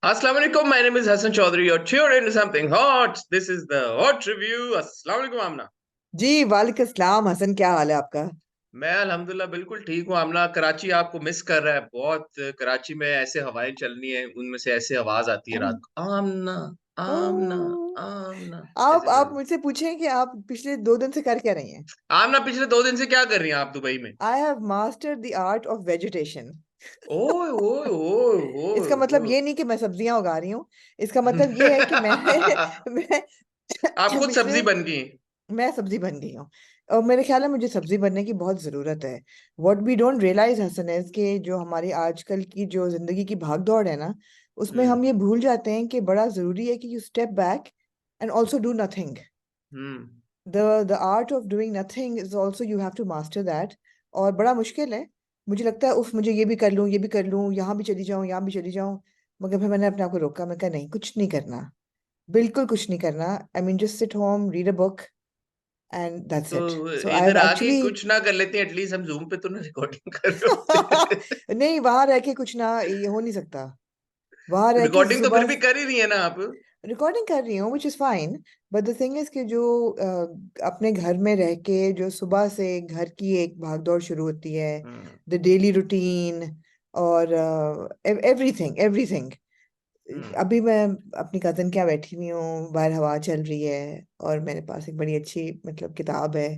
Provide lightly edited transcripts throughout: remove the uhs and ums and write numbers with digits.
Assalamu alaikum. My name is Hassan Chaudhary. You're tuned into something hot. This is the hot review. Assalamu alaikum, Amna. जी वालेकुम अस्सलाम। हसन, क्या हाल है आपका? मैं अल्हम्दुलिल्लाह बिल्कुल ठीक हूँ आमना। कराची आपको मिस कर रहा है बहुत। कराची में ऐसे हवाएं चलनी है, उनमें से ऐसे आवाज आती है ओह, रात को, आमना आमना ओह। आमना, आप ऐसे आप कर। मुझसे पूछें कि आप पिछले 2 दिन से कर क्या रही हैं? आमना, पिछले 2 दिन से क्या कर रही हैं आप दुबई में? I have mastered the art of vegetation. ओए ओए ओए ओए इसका मतलब ओए। ये नहीं कि मैं सब्जियां उगा रही हूँ। इसका मतलब ये है कि मैंने मैं आप खुद पिछले सब्जी बन गई हैं। मैं सब्जी बन गई हूँ। और मेरे ख्याल है मुझे सब्जी बनने की बहुत ज़रूरत है। What we don't realise Hasan is कि जो हमारी आजकल की जो जिंदगी की भाग दौड़ है ना, उसमें हम्म हम ये भूल जाते हैं कि बड़ा ज़रूरी है कि you step back and also do nothing. Hmm. The art of doing nothing is also you have to master that. और बड़ा मुश्किल है। मुझे लगता है उफ, मुझे ये भी कर लूँ, ये भी कर लूँ, यहाँ भी चली जाऊँ, यहाँ भी चली जाऊँ। मगर फिर मैंने अपने आप को रोका। मैं कहा नहीं, कुछ नहीं करना। बिल्कुल कुछ नहीं करना। I mean just sit home, read a book, and that's it. तो सो आई इधर हैव आके एक्चुअली कुछ ना कर लेते हैं, एटलीस्ट हम जूम पे तो ना रिकॉर्डिंग कर रहे होते। नहीं, वहां रह के कुछ ना, ये हो नहीं सकता। वहां रह के रिकॉर्डिंग तो फिर सुबह भी कर ही रही है ना आप। रिकॉर्डिंग कर रही हूँ, which is fine. But the thing is कि जो अपने घर में रह के जो सुबह से घर की एक भागदौड़ शुरू होती है, हम्म द डेली रूटीन, और एवरीथिंग एवरीथिंग। हम्म अभी मैं अपनी कजन के यहाँ बैठी हुई हूँ, बाहर हवा चल रही है और मेरे पास एक बड़ी अच्छी मतलब किताब है।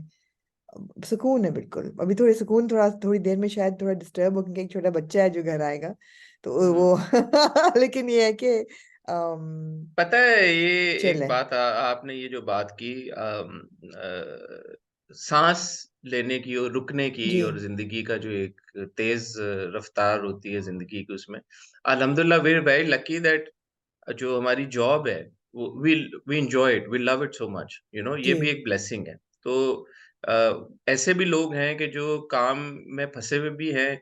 सुकून है बिल्कुल। अभी थोड़ी सुकून, थोड़ी देर में शायद थोड़ा डिस्टर्ब हो, क्योंकि एक छोटा बच्चा है जो घर आएगा। तो वो हम्म। लेकिन ये है कि पता है, ये चिल एक है। बात आपने ये जो बात की, सांस लेने की और रुकने की, जी और जिंदगी का जो एक तेज रफ्तार होती है जिंदगी की, उसमें अल्हम्दुलिल्लाह we are very lucky that जो हमारी जॉब है, वो we enjoy it, we love it so much, ये जी। भी एक ब्लेसिंग है। तो ऐसे भी लोग हैं कि जो काम में फंसे हुए भी हैं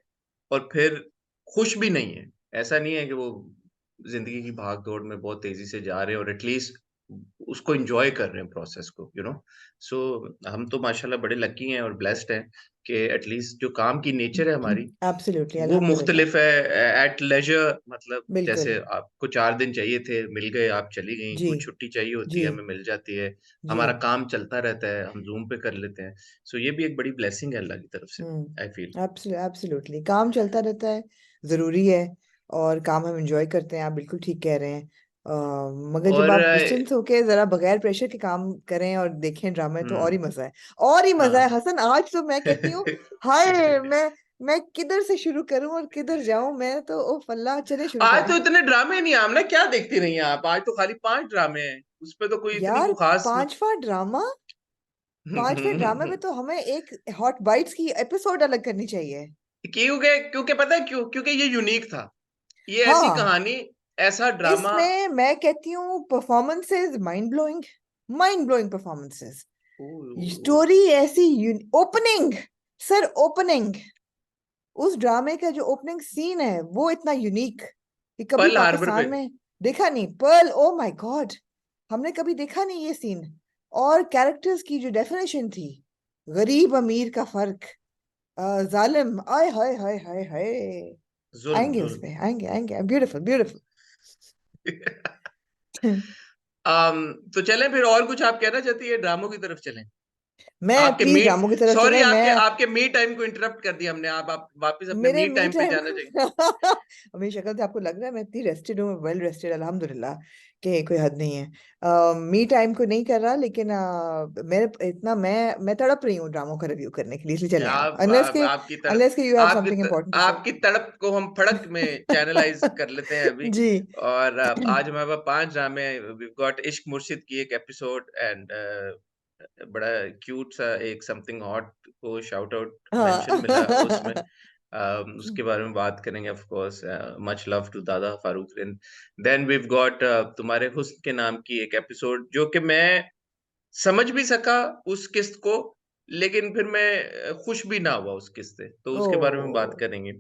और फिर खुश भी नहीं है। ऐसा नहीं है कि वो जिंदगी की भाग दौड़ में बहुत तेजी से जा रहे हैं और एटलीस्ट उसको एंजॉय कर रहे हैं प्रोसेस को, सो हम तो माशाल्लाह बड़े लकी हैं और ब्लेस्ड हैं कि एटलीस्ट जो काम की नेचर है हमारी, एब्सोल्युटली, वो अल्हम्दुलिल्लाह। मुख्तलिफ है। एट लेजर, मतलब बिल्कुल। जैसे आपको 4 दिन चाहिए थे, मिल गए, आप चली गई। जी कुछ छुट्टी चाहिए होती जी है, हमें मिल जाती है। जी। हमारा काम चलता रहता है, हम जूम पे कर लेते हैं। सो ये भी एक बड़ी ब्लेसिंग है अल्लाह की तरफ से, आई फील। एब्सोल्युटली काम चलता रहता है, ज़रूरी है। और काम हम एंजॉय करते हैं, आप बिल्कुल ठीक कह रहे हैं। मगर जब और आप डिस्टेंस होके ज़रा बगैर प्रेशर के काम करें और देखें ड्रामे, तो और ही हम्म। मज़ा है। और ही मज़ा है हाँ। हसन। आज तो मैं कहती हूँ, हाय, मैं किधर से शुरू करूं और किधर जाऊं। मैं तो ओ फल्ला, चले शुरू आज करें। तो इतने ड्रामे नहीं, आमना क्या देखती रही हैं आप? आज तो खाली 5 ड्रामे हैं, उस पे तो कोई इतनी यार, को खास पांचवा ड्रामा। पांचवे ड्रामे में तो हमें एक हॉट बाइट्स की एपिसोड अलग करनी चाहिए। क्योंकि क्योंकि पता है क्यों? क्योंकि ये यूनिक था। ये ऐसी हाँ, कहानी, ऐसा ड्रामा। इसमें मैं कहती हूँ performances mind blowing. Mind blowing performances. ओए, ओए, ओए। स्टोरी ऐसी, ओपनिंग, सर ओपनिंग, उस ड्रामे का जो ओपनिंग सीन है वो इतना यूनिक कि कभी पर्ल हार्बर पे। पाकिस्तान में देखा नहीं। पर्ल, ओ माय गॉड, हमने कभी देखा नहीं ये सीन। और कैरेक्टर्स की जो डेफिनेशन थी, गरीब अमीर का फर्क, जालिम, आय हाय हाय हाय हाय। जुल्म आएंगे उस जुल्म। पे, आएंगे आएंगे, ब्यूटीफुल ब्यूटीफुल। तो चलें फिर, और कुछ आप कहना चाहती है? ड्रामों की तरफ चलें। मैं आपके प्लीज मीट ड्रामों की तरफ सॉरी, चले। आपके मैं आपके मी टाइम को इंटरप्ट कर दिया हमने। आप वापस अपने मेरे मी मी टाइम पे टाइम जाना चाहिए। को मेरी शक्ल से आपको लग रहा है मैं इतनी रेस्टेड हूँ, वेल रेस्टेड अल्हम्दुलिल्लाह, कि कोई हद नहीं है। मी टाइम को नहीं कर रहा, लेकिन मेरे इतना मैं तड़प रही हूँ ड्रामों का रिव्यू करने के लिए, इसलिए चले आप, अनलेस के you have something important to say. आपकी तड़प को हम फड़क में चैनलाइज कर लेते हैं अभी। जी। और आज हमारे पास 5 ड्रामे। वी गॉट इश्क मुर्शिद की एक एपिसोड, एंड बड़ा क्यूट सा एक समथिंग हॉट को शाउट आउट मेंशन मिला उसमें। हाँ। उसके बारे में बात करेंगे of course. Much love to दादा फारूक। देन वी गॉट तुम्हारे हुस्न के नाम की एक एपिसोड, जो कि मैं समझ भी सका उस किस्त को, लेकिन फिर मैं खुश भी ना हुआ उस किस्त से, तो उसके बारे में बात ओ, करेंगे।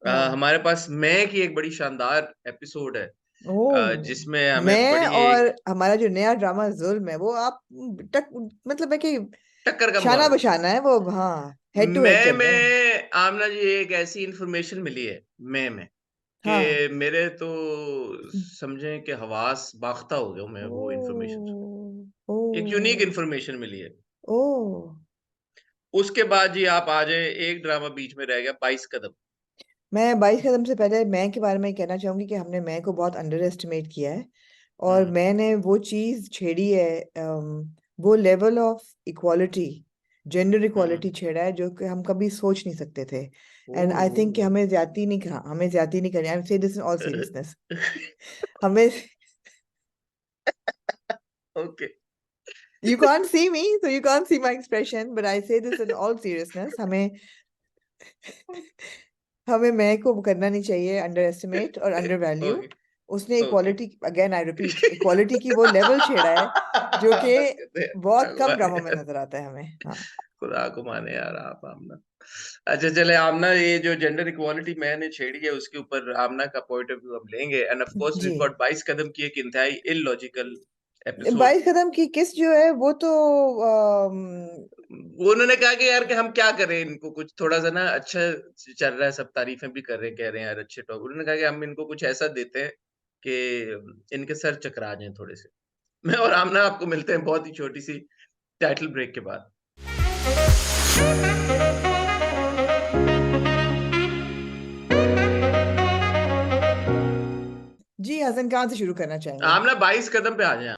हाँ। हमारे पास मैं की एक बड़ी शानदार एपिसोड है, ओ, जिसमें हमें मैं बड़ी और एक हमारा जो नया ड्रामा जुल्म है, वो आप टक, मतलब है कि टक्कर का शाना मुकाबला। बशाना है वो। हाँ, हेड टू हेड मैं चल रहे हैं। में आमना जी एक ऐसी इंफॉर्मेशन मिली है। मैं हाँ। कि मेरे तो समझें कि हवास बाख्ता हो गया हूँ मैं वो इन्फॉर्मेशन से। ओह! एक यूनिक ओह! इन्फॉर्मेशन मिली है। ओह! उसके बाद जी आप आ जाएँ, एक ड्रामा बीच में रह गया 22 कदम। मैं 22 कदम से पहले मैं के बारे में कहना चाहूंगी कि हमने मैं को बहुत अंडर एस्टिमेट किया है। और हुँ, मैंने वो चीज़ छेड़ी है, वो level of equality, gender hmm. Equality छेड़ा है जो कि हम कभी सोच नहीं सकते थे। And oh! आई थिंक कि ओह! हमें ज्यादती नहीं करनी। आई एम से दिस इन ऑल सीरियसनेस। हमें okay. you can't see me so you can't see my expression, but I say this in all seriousness। हमें हमें मैं को करना नहीं चाहिए अंडर एस्टिमेट और अंडर वैल्यू। ओके, उसने okay. Equality, again I repeat, equality की वो लेवल छेड़ा है जो कि बस कर दे बहुत कम भगवान ड्रामों में यार, नजर आता है हमें। हाँ खुदा को माने यार आप आमना। अच्छा चले आमना ये जो जेंडर इक्वालिटी मैंने छेड़ी है उसके ऊपर आमना का पॉइंट ऑफ व्यू हम लेंगे end of course we ji. Got 22 कदम की एक इंतहाई इलॉजिकल एपिसोड। 22 कदम की किस जो है वो तो वो उन्होंने कहा कि यार कि हम क्या करें इनको कुछ थोड़ा-सा ना अच्छा चल रहा है, सब तारीफ़ें भी कर रहे हैं, कह रहे हैं यार अच्छे टॉप उन्होंने कहा कि हम इनको कुछ ऐसा देते हैं कि इनके सर चकरा जाएँ थोड़े-से। मैं और आमना आपको मिलते हैं बहुत ही छोटी-सी टाइटल ब्रेक के बाद। जी हसन कहाँ से शुरू करना चाहेंगे? आमना 22 कदम पे आ जाएँ।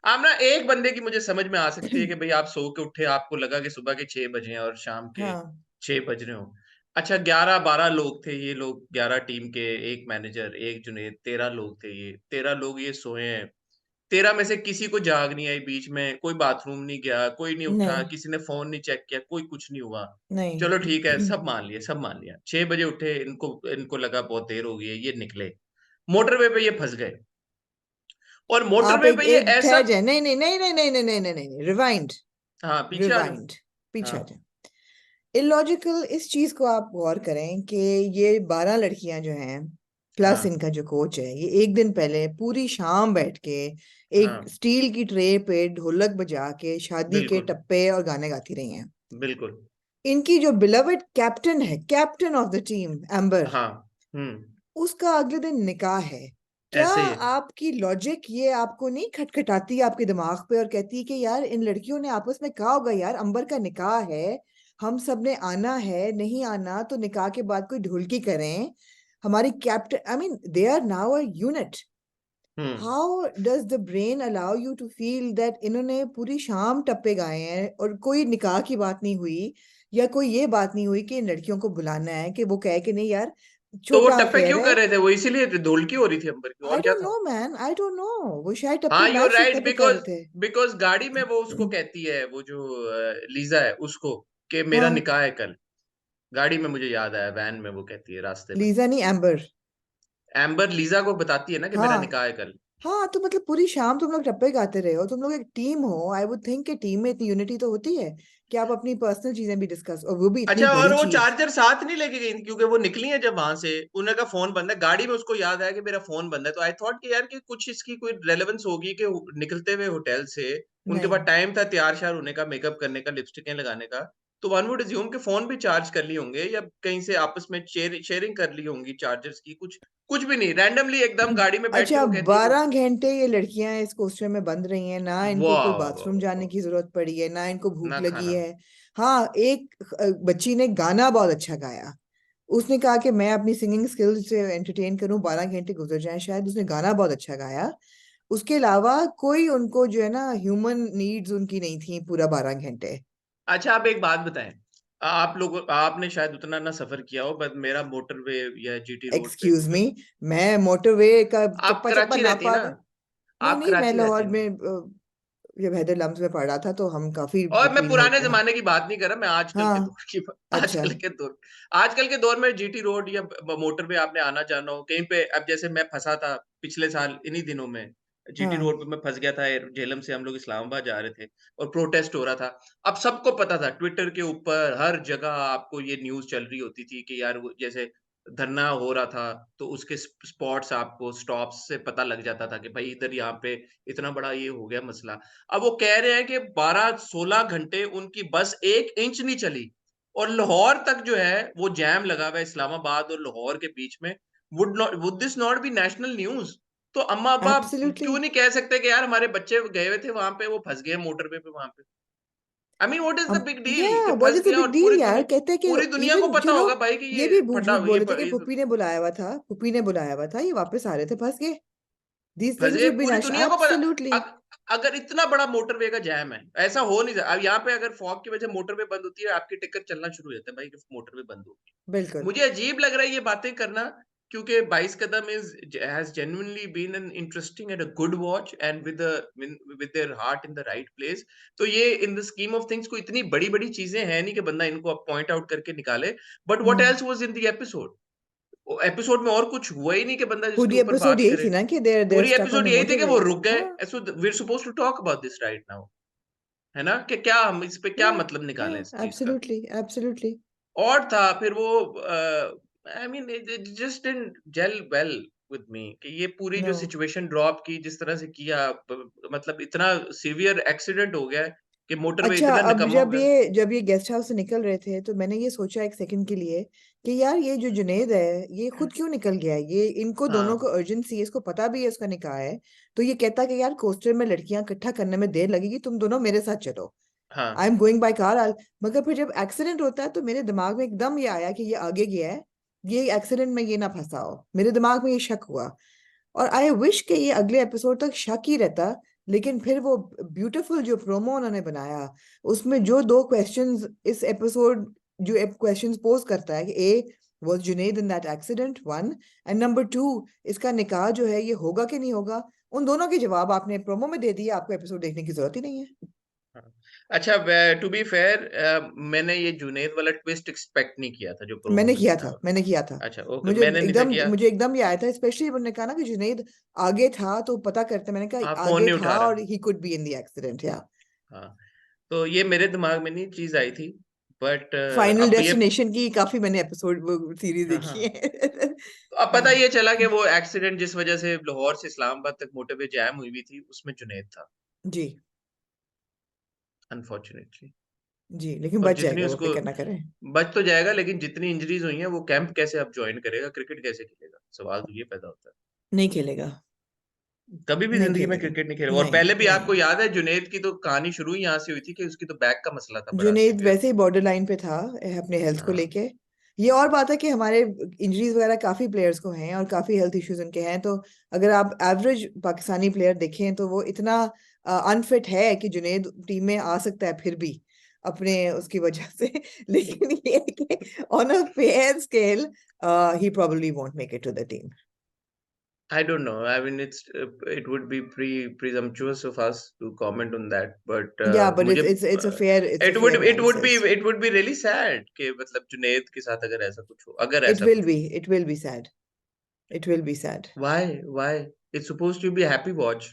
आमना एक बंदे की मुझे समझ में आ सकती है कि भई आप सो के उठे, आपको लगा कि सुबह के 6 बजे हैं और शाम के हाँ 6 बज रहे हों। अच्छा 11-12 लोग थे, ये लोग 11 टीम के, 1 मैनेजर, 1 जुनैद, 13 लोग थे ये। 13 लोग ये सोए हैं। 13 में से किसी को जाग नहीं आई बीच में, कोई बाथरूम नहीं गया, कोई नहीं उठा, नहीं किसी ने फ़ोन नहीं चेक किया, कोई कुछ नहीं हुआ। चलो नहीं। ठीक है, सब मान लिया, सब मान लिया। 6 बजे उठे, इनको इनको लगा बहुत देर हो गई है, ये निकले। मोटरवे पे ये फँस गए और आप मोटरवे एक पे ये एक ऐसा ठहर जाए, नहीं नहीं नहीं नहीं नहीं नहीं नहीं नहीं नहीं, रिवाइंड। हाँ, पीछे आ जाओ। रिवाइंड, पीछे आ हाँ, जाए। इलॉजिकल इस चीज को आप गौर करें कि ये 12 लड़कियां जो हैं प्लस हाँ, इनका जो कोच है, ये एक दिन पहले पूरी शाम बैठ के हाँ, एक स्टील की ट्रे पे ढोलक बजा के शादी के बिल्कुल, टप्पे और गाने गाती रही हैं। बिल्कुल। इनकी जो बिलवड कैप्टन है, captain of the team amber, हाँ, हुँ, उसका अगले दिन निकाह है। क्या ऐसे ही है। आपकी लॉजिक ये आपको नहीं खटखटाती आपके दिमाग पे और कहती है कि यार इन लड़कियों ने आपस में कहा होगा यार अंबर का निकाह है, हम सब ने आना है, नहीं आना तो निकाह के बाद कोई ढुलकी करें। हमारी captain, I mean they are now a unit. Hmm, how does the brain allow you to feel that इन्होंने पूरी शाम टप्पे गाए हैं और कोई निकाह की बात नहीं हुई, या कोई ये बात नहीं हुई कि इन लड़कियों को बुलाना है कि वो कहे कि नहीं यार तो वो छोटा टप्पे अफेयर क्यों है। कर रहे थे? वो इसीलिए ढोलकी हो रही थी अंबर की, आई और क्या डोंट नो था? Man, I don't no. वो शायद टप्पे हाँ, यू आर मैच देखने राइट पे कर रहे बिकॉज़ थे। बिकॉज़ गाड़ी में वो उसको कहती है, वो जो लीज़ा है उसको कि मेरा हाँ निकाह है कल। गाड़ी में मुझे याद आया, वैन में वो कहती है रास्ते में। लीजा नहीं एम्बर। एम्बर लीज़ा को बताती है ना कि मेरा हाँ निकाह है कल। हाँ, तो मतलब पूरी शाम तुम लोग टप्पे गाते रहे हो, तुम लोग एक टीम हो। आई वुड थिंक कि टीम में इतनी यूनिटी तो होती है कि आप अपनी पर्सनल चीजें भी डिस्कस, और वो भी इतनी अच्छा और बड़ी वो चीज। चार्जर साथ नहीं लेके गई थी क्योंकि वो निकली हैं जब वहाँ से, उन्होंने कहा फ़ोन बंद है, गाड़ी में उसको याद आया कि मेरा फ़ोन बंद है, तो आई थॉट कि यार कि कुछ इसकी कोई रेलेवेंस होगी कि निकलते हुए होटल से, उनके नहीं, पास टाइम था तैयार-श्यार होने का, मेकअप करने का, लिपस्टिकें लगाने का, तो वन वुड अस्यूम कि फ़ोन भी चार्ज कर लिए होंगे या कहीं से आपस में शेयरिंग कर ली होंगी चार्जर्स की, कुछ कुछ भी नहीं, रैंडमली एकदम गाड़ी में बैठ के अच्छा वो कहती है कि 12 घंटे ये लड़कियां इस कोस्टर में बंद रही हैं, ना इनको वाह! कोई वाह, वाह, बाथरूम वाह, जाने वाह! की जरूरत पड़ी है, ना इनको भूख ना लगी खाना। है। हाँ एक बच्ची ने गाना बहुत अच्छा गाया। उसने कहा कि मैं अपनी सिंगिंग स्किल्स से एंटरटेन करूं, 12 घंटे गुजर जाएं, शायद उसने गाना बहुत अच्छा गाया। उसके अलावा कोई उनको जो है ना ह्यूमन नीड्स उनकी नहीं थी पूरा 12 घंटे। अच्छा आप एक बात बताएँ, आप लोगों आपने शायद उतना ना सफ़र किया हो बट मेरा मोटरवे या जीटी रोड पे एक्सक्यूज मी, मैं मोटरवे का आप चप्पा चप्पा कराची रहती हैं नापा ना? दूं? नहीं आप नहीं, मैं कराची रहती लाहौर हैं ना? में जब हैदर लम्स में पढ़ा था तो हम काफी और मैं बिटवीन पुराने होते हैं। ज़माने की बात नहीं कर रहा, मैं आजकल के हाँ दौर की अच्छा। आजकल के दौर में जीटी रोड या मोटरवे आपने आना-जाना हो, कहीं पे अब जैसे मैं फँसा था पिछले साल इन्हीं दिनों में, जीटी हाँ रोड पे मैं फँस गया था झेलम से हम लोग इस्लामाबाद जा रहे थे और प्रोटेस्ट हो रहा था। अब सबको पता था ट्विटर के ऊपर हर जगह आपको ये न्यूज़ चल रही होती थी कि यार वो जैसे धरना हो रहा था, तो उसके स्पॉट्स आपको स्टॉप्स से पता लग जाता था कि भाई इधर यहाँ पे इतना बड़ा ये हो गया मसला। अब वो कह रहे हैं कि 12-16 घंटे उनकी बस 1 इंच नहीं चली। और लाहौर तक जो है वो जैम लगा हुआ है इस्लामाबाद और लाहौर के बीच में। Would this not be national news? तो अम्मा अब्बा एब्सोल्युटली। क्यों नहीं कह सकते कि यार हमारे बच्चे गए हुए थे वहां पे, वो फंस गए मोटरवे पे वहां पे। I mean what is the big deal या कि व्हाट फंस इज द गया, बिग और डील यार, कहते हैं कि पूरी दुनिया को इवन पता होगा भाई कि ये ये भी फटा झूठ ये बोले थे कि ये पुप्पी ने बुलाया हुआ था, पुप्पी ने बुलाया हुआ था, ये वापस आ रहे थे, फंस गए। दीज थिंग्स फंसे, वुड बी पूरी नेशनल, दुनिया को पता। एब्सोल्युटली। अगर इतना बड़ा मोटरवे का जैम है, ऐसा हो नहीं सकता। अब यहाँ पे अगर फॉग की वजह से मोटरवे बंद होती है, आपकी टिकट चलना शुरू हो जाता है भाई कि मोटरवे बंद हो गई। बिल्कुल। मुझे अजीब लग रहा है ये बातें करना, क्योंकि 22 कदम is has genuinely been an interesting and a good watch and with their heart in the right place. तो ये in the scheme of things कोई इतनी बड़ी-बड़ी चीजें हैं नहीं कि बंदा इनको अब पॉइंट आउट करके निकाले। But what hmm. Else was in the episode? Episode में और कुछ हुआ ही नहीं कि बंदा जिसके पूरी ऊपर एपिसोड बात यही करे। थी ना कि देर पूरी स्टक ऑन एपिसोड द यही थी कि मोटरवे। वो रुक हाँ, गए। So we are supposed to talk about this right now, है ना? कि क्या हम इस पे क्या या मतलब या निकालें इस चीज का? Absolutely, absolutely. और था फिर वो I mean it just didn't gel well with me कि ये पूरी नो। जो सिचुएशन ड्रॉप की जिस तरह से किया, मतलब इतना सीवियर एक्सीडेंट हो गया है कि मोटरवे अच्छा, इतना अब निकम्मा हो गया। जब ये गेस्ट हाउस से निकल रहे थे तो मैंने ये सोचा एक सेकंड के लिए कि यार ये जो जुनेद है ये खुद क्यों निकल गया है, ये इनको दोनों को हाँ, अर्जेंसी है, इसको पता भी है इसका निकाह है। तो ये कहता कि यार कोस्टर में लड़कियां इकट्ठा करने में देर लगेगी, तुम दोनों मेरे साथ चलो, आई हाँ, एम गोइंग बाय कार। मगर फिर जब एक्सीडेंट होता है तो मेरे दिमाग में एकदम ये आया कि ये आगे गया है, ये एक्सीडेंट में ये ना फंसा हो, मेरे दिमाग में ये शक हुआ। और आई विश कि ये अगले एपिसोड तक शक ही रहता। लेकिन फिर वो ब्यूटीफुल जो प्रोमो उन्होंने बनाया, उसमें जो दो क्वेश्चंस इस एपिसोड, जो क्वेश्चंस पोज करता है कि ए was Junaid in that accident, one, and number two, इसका निकाह जो है ये होगा कि नहीं होगा, उन दोनों के जवाब आपने प्रोमो में दे दिए, आपको एपिसोड देखने की जरूरत ही नहीं है। हाँ। अच्छा, टू बी फेयर, मैंने ये जुनैद वाला ट्विस्ट एक्सपेक्ट नहीं किया था जो प्रोमो मैंने में किया दिखाया था, हुआ मैंने किया था। था। अच्छा, ओके, मैंने नहीं था किया। मुझे एकदम ये आया था, स्पेशली जब उन्होंने कहा ना कि जुनेद आगे था तो पता करते, मैंने हाँ, कहा फोन आगे नहीं उठा था रहा। और he could be in the accident, या हाँ, तो ये मेरे दिमाग में नहीं चीज आई थी। बट फाइनल अब ये डेस्टिनेशन की काफी मैंने एपिसोड सीरीज हाँ, देखी हाँ। है। तो अब पता ये चला कि वो एक्सीडेंट जिस वजह से लाहौर से इस्लामाबाद तक मोटरवे जैम हुई हुई थी, उसमें जुनैद था, जी। अनफॉर्चुनेटली। जी, लेकिन और बच जितनी जाएगा वो, उसको फिक्र ना करें। बच तो जाएगा, लेकिन जितनी इंजरीज हुई हैं वो कैंप कैसे अब ज्वाइन करेगा, क्रिकेट कैसे खेलेगा, सवाल तो ये पैदा होता है। नहीं खेलेगा। कभी भी नहीं जिंदगी में खेलेगा। क्रिकेट नहीं खेलेगा। और नहीं, पहले भी नहीं। आपको याद है जुनैद की तो कहानी शुरू ही यहाँ से हुई थी कि उसकी तो बैक का मसला था बड़ा जुनेद सीवियर। वैसे ही बॉर्डर लाइन पे था अपने हेल्थ को हाँ, लेके। ये और बात है कि हमारे इंजरीज वगैरह काफी प्लेयर्स को हैं और काफी हेल्थ इश्यूज उनके हैं, तो अगर आप एवरेज पाकिस्तानी प्लेयर देखें तो वो इतना अनफिट है कि जुनेद टीम में आ सकता है फिर भी अपने उसकी वजह से। लेकिन ये है कि on a fair scale he probably won't make it to the team. I don't know. I mean, it would be presumptuous of us to comment on that. But या बट मुझे it's a fair analysis. it would be really sad कि मतलब जुनैद के साथ अगर ऐसा कुछ हो, अगर इट ऐसा विल कुछ बी हो। It will be sad. It will be sad. Why? It's supposed to be a happy watch.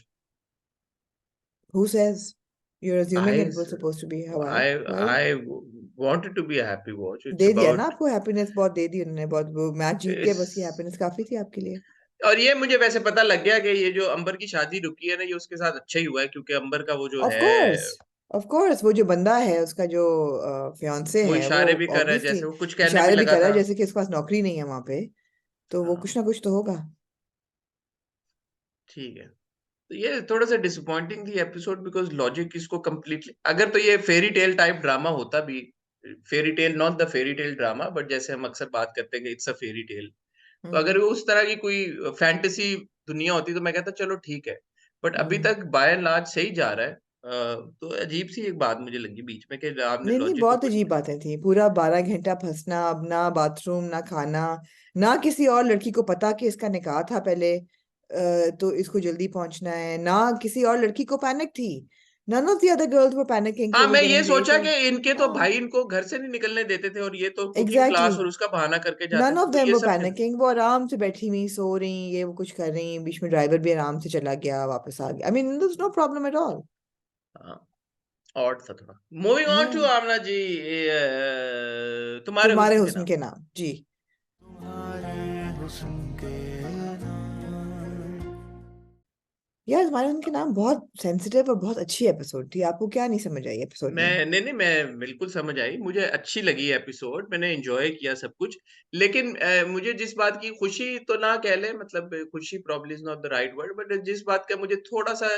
Who says? You're assuming I it was supposed to be Hawaii. I Why? I want it to be a happy watch. It's दे दिया about ना आपको happiness, बहुत दे दी उन्होंने, बहुत, वो match जीत गए, बस ये इस हैप्पीनेस काफी थी आपके लिए। और ये मुझे वैसे पता लग गया कि ये जो अंबर की शादी रुकी है ना, ये उसके साथ अच्छा ही हुआ है, क्योंकि अंबर का वो जो ऑफ है कोर्स, ऑफ कोर्स, वो जो बंदा है उसका जो फियांसे वो है वो इशारे भी कर रहा है, ऑब्वियसली जैसे वो कुछ कहने भी इशारे भी लगा कर रहा है था। जैसे कि इसके पास नौकरी नहीं है वहां पे, तो वो कुछ हाँ, ना कुछ तो होगा। ठीक है। तो ये थोड़ा सा डिसअपॉइंटिंग थी एपिसोड, बिकॉज लॉजिक इसको कंप्लीटली, अगर तो ये फेरी टेल टाइप ड्रामा होता भी, fairy tale not the fairy tale drama, but जैसे हम अक्सर बात करते हैं कि इट्स अ फेरी टेल, तो अगर हम्म। वो उस तरह की कोई फैंटेसी दुनिया होती तो मैं कहता चलो ठीक है। बट अभी हम्म। तक बाय एंड लार्ज सही जा रहा है। तो अजीब सी एक बात मुझे लगी बीच में कि आपने नहीं, नहीं, लॉजिक को बहुत कुछ अजीब बातें थी, पूरा 12 घंटा फंसना, अब ना बाथरूम ना खाना, ना किसी और लड़की को पता कि इसका निकाह था पहले, तो इसको जल्दी पहुंचना है, ना किसी और लड़की को पैनिक थी। None of the other girls were panicking कि हाँ, वो मैं ये गेटिंग सोचा लेट। कि इनके तो हाँ, भाई इनको घर से नहीं निकलने देते थे, और ये तो कुकिंग एग्जैक्टली। क्लास और उसका बहाना करके जाते नन थे, ऑफ तो देम ये वर सब क्या। पैनिकिंग, वो आराम से बैठी हुई सो रही, ये वो कुछ कर रही, बीच में ड्राइवर भी आराम से चला गया, वापस आ गया, I mean there no problem at all. हाँ, ऑड था थोड़ा। मूविंग ऑन या टू आमना जी, तुम्हारे तुम्हारे हुस्न के हुस्न नाम। के नाम जी। तुम्हारे हुस्न के नाम यार तुम्हारे उनके नाम बहुत सेंसिटिव और बहुत अच्छी एपिसोड थी, आपको क्या नहीं समझ आई एपिसोड में? मैं नहीं नहीं मैं बिल्कुल समझ आई, मुझे अच्छी लगी एपिसोड, मैंने एंजॉय किया सब कुछ। लेकिन मुझे जिस बात की खुशी तो ना कह ले, मतलब खुशी probably is not the right word, but जिस बात का मुझे थोड़ा सा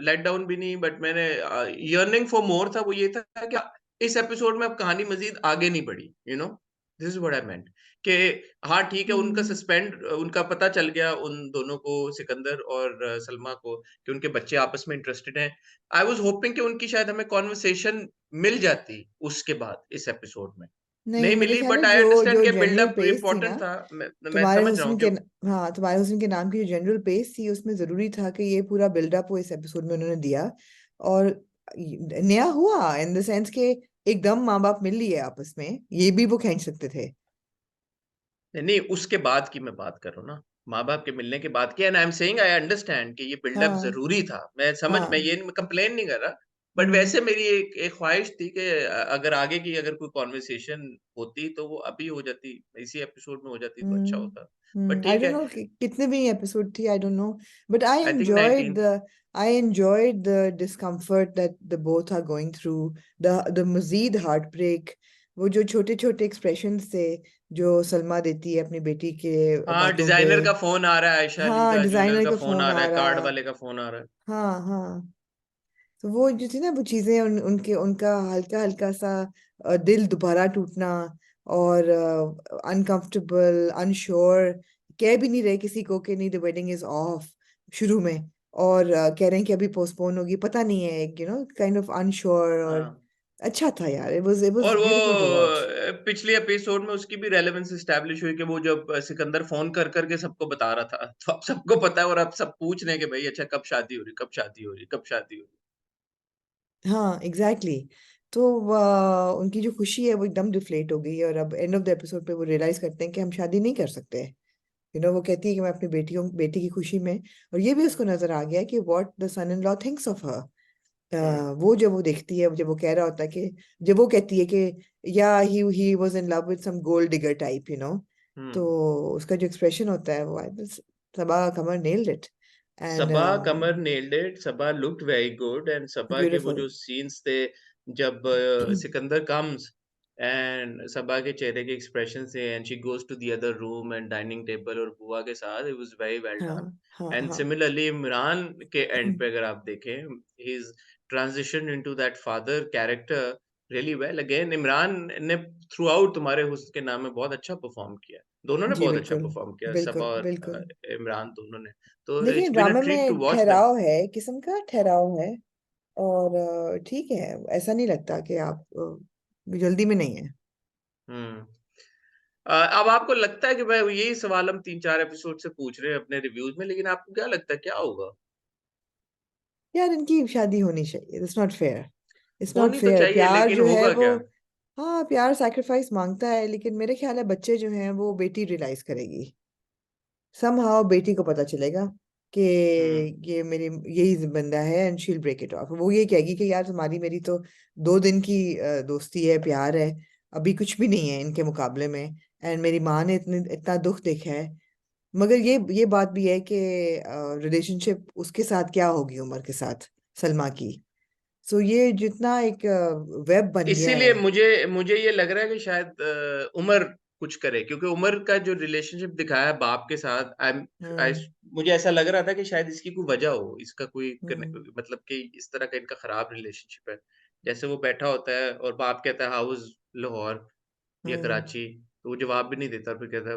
लेट डाउन भी नहीं, बट मैंने यर्निंग फॉर मोर था, वो ये था कि इस एपिसोड में अब कहानी मजीद आगे नहीं बढ़ी, दिस इज व्हाट आई मेंट। कि हाँ ठीक है, उनका हम्म। सस्पेंड, उनका पता चल गया उन दोनों को, सिकंदर और सलमा को, कि उनके बच्चे आपस में इंटरेस्टेड हैं। आई वाज होपिंग कि उनकी शायद हमें कॉन्वर्सेशन मिल जाती उसके बाद इस एपिसोड में। नहीं, नहीं मेरे मिली, ख्याल है बट आई जो अंडरस्टैंड जो कि जनरल बिल्डअप पेस थी ना, इम्पोर्टेंट था। मैं तुम्हारे समझ रहा हूँ हुस्न कि के हाँ, तुम्हारे हुस्न के नाम की जो जनरल पेस थी उसमें जरूरी था कि ये पूरा बिल्डअप वो इस एपिसोड में उन्होंने दिया। और नया हुआ इन द सेंस के एकदम माँ बाप मिल लिए आपस में, ये भी वो खींच सकते थे। नहीं नहीं, उसके बाद की मैं बात कर रहा हूँ ना, माँ बाप के मिलने के बाद की। And I am saying I understand कि ये बिल्डअप हाँ। जरूरी था, मैं हाँ। ये कंप्लेन नहीं कर रहा। बट हम्म। वैसे मेरी एक ख्वाहिश थी कि अगर आगे की अगर कोई कॉन्वर्सेशन होती तो वो अभी हो जाती, इसी एपिसोड में हो जाती तो अच्छा होता। बट आई ठीक डोंट है। नो कितने भी एपिसोड थी, I don't know, but I think 19th। I enjoyed the discomfort that the both are going through, the Majeed heartbreak, वो जो छोटे छोटे एक्सप्रेशंस थे जो सलमा देती है अपनी बेटी के हाँ, बातों पे। डिजाइनर का फोन आ रहा है, आयशा अली हाँ, का ज्वेलर डिजाइनर का का फोन फोन आ रहा आ है, कार्ड रहा। वाले का फोन आ रहा है। हाँ। हाँ। तो वो जो थी ना वो चीजें उनके उनका हल्का हल्का सा दिल दोबारा टूटना, और अनकंफर्टेबल अनश्योर, कह भी नहीं रहे किसी को कि नहीं द वेडिंग इज ऑफ शुरू में, और कह रहे हैं कि अभी पोस्टपोन होगी, पता नहीं है, एक काइंड ऑफ अनश्योर। और हाँ, अच्छा था यार, इट वाज और वो ब्यूटीफुल टू वॉच। पिछले एपिसोड में उसकी भी रेलेवेंस एस्टैब्लिश हुई कि वो जब सिकंदर फोन कर करके सबको बता रहा था, तो अब सबको पता है, और अब सब पूछ रहे हैं कि भाई अच्छा कब शादी हो रही, कब शादी हो रही, कब शादी हो रही। हाँ, एग्जैक्टली exactly. तो उनकी जो खुशी है वो एकदम डिफ्लेट हो गई है, और अब एंड ऑफ द एपिसोड पे वो रियलाइज करते हैं कि हम शादी नहीं कर सकते। वो कहती है कि मैं अपनी बेटी की खुशी में, और ये भी उसको नजर आ गया कि what the son in law thinks of her. Hmm. वो जब वो देखती है, जब वो कह रहा होता है कि, जब वो कहती है कि yeah he was in love with some gold digger type, तो हम्म। उसका जो एक्सप्रेशन होता है वो Saba Qamar nailed it. And Saba Qamar nailed it, Saba looked very good, and Saba के वो ब्यूटीफुल। जो सीन्स थे, जब सिकंदर कम्स एंड सबा के चेहरे के एक्सप्रेशन से, and she goes to the other room and dining table और बुआ के साथ, इट वाज वेरी वेल हाँ। डन। हाँ। एंड हाँ। सिमिलरली इमरान के एंड पे अगर आप देखें, he is transition into that father character really well. Again Imran ने थ्रू आउट तुम्हारे हुस्न के नाम में बहुत अच्छा परफॉर्म किया, दोनों ने जी बहुत अच्छा बिल्कुल। परफॉर्म किया, सबा बिल्कुल और बिल्कुल। इमरान दोनों ने। तो लेकिन it's been a drama treat to में वॉच देम। ठहराव है, किस्म का ठहराव है। और ठीक है, ऐसा नहीं लगता कि आप जल्दी में नहीं है। हम्म। अब आपको लगता है कि भाई यही सवाल हम 3-4 एपिसोड से पूछ रहे हैं अपने रिव्यूज में, लेकिन आपको क्या लगता है क्या होगा? यार इनकी शादी होनी चाहिए, it's not fair. It's not होनी तो फेयर, चाहिए, प्यार लेकिन जो है होगा वो। क्या? हाँ, प्यार सैक्रिफाइस मांगता है, लेकिन मेरे ख्याल है बच्चे जो हैं वो बेटी रियलाइज करेगी। समहाउ बेटी को पता चलेगा कि हम्म। ये मेरी यही बंदा है, and she'll break it of. वो ये कहेगी कि यार तुम्हारी मेरी तो 2 दिन की दोस्ती है, प्यार है, अभी कुछ भी नहीं है इनके मुकाबले में। एंड मेरी माँ ने इतना दुख देखा है। मगर ये बात भी है कि रिलेशनशिप उसके साथ क्या होगी उमर के साथ, सलमा की। सो ये जितना एक वेब बन गया इसीलिए है। मुझे मुझे ये लग रहा है कि शायद उमर कुछ करे, क्योंकि उमर का जो रिलेशनशिप दिखाया है बाप के साथ, आई हम्म। मुझे ऐसा लग रहा था कि शायद इसकी कोई वजह हो, इसका कोई हम्म। मतलब कि इस तरह का इनका खराब रिलेशनशिप है। जैसे वो बैठा होता है और बाप कहता है हाउस लाहौर या हम्म। कराची, तो वो जवाब भी नहीं देता, फिर कहता है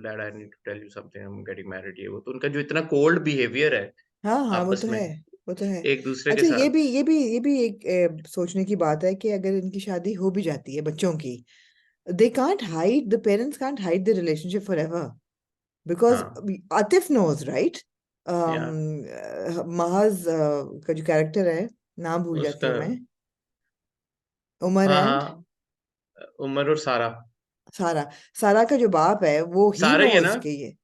dad I need to tell you something, I am getting married, ये वो। तो उनका जो इतना कोल्ड बिहेवियर है हाँ। हाँ, वो आपस तो में, है। वो तो है। एक दूसरे के अच्छा, ये साथ। भी ये भी ये भी एक सोचने की बात है कि अगर इनकी शादी हो भी जाती है बच्चों की, they can't hide the parents can't hide the relationship forever, because हाँ। Atif knows right. या महज का जो कैरेक्टर है, नाम भूल जाती उसका, हूँ मैं। उमर हाँ एंड हाँ, उमर और सारा। सारा। सारा का जो बाप है वो ही सारा ही है ना? नोज के ये।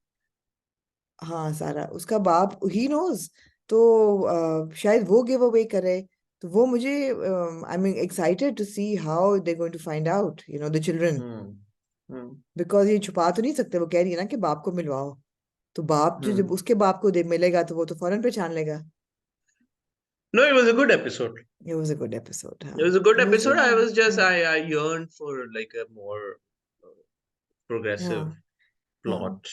हाँ, सारा उसका बाप ही नोज। तो शायद वो गिव अवे करे। तो वो मुझे I am excited to see how they going to find out the children. Hmm. Hmm. Because ये छुपा तो नहीं सकते, वो कह रही है ना कि बाप को मिलवाओ। तो बाप जो जब Hmm. उसके बाप को दे मिलेगा तो वो तो फौरन पहचान लेगा। No, it was a good episode. It was a good episode, It हाँ। was a good It was episode. I was just हाँ I yearned for like a more progressive हाँ हाँ। plot. But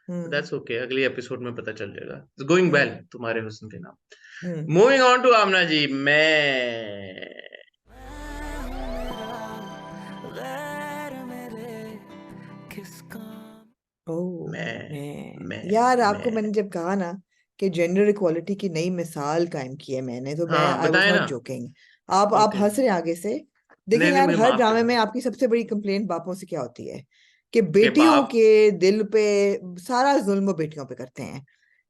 hmm that's okay. अगली episode में पता चल जाएगा. It's going well. हम्म तुम्हारे हुस्न के नाम. हम्म। Moving on to आमना जी. मैं ओह मैं मैं यार, आपको मैं मैंने जब कहा ना कि जेंडर इक्वालिटी की नई मिसाल कायम की है मैंने, तो मैं हाँ आई वाज बताए नॉट ना. जोकिंग। आप ओके. हंस रहे हैं आगे से। देखें नहीं नहीं, यार, मुझे हर माफ ड्रामे करना में आपकी सबसे बड़ी कंप्लेंट बापों से क्या होती है कि कि बेटियों बाप. के दिल पे सारा जुल्म वो बेटियों पे करते हैं।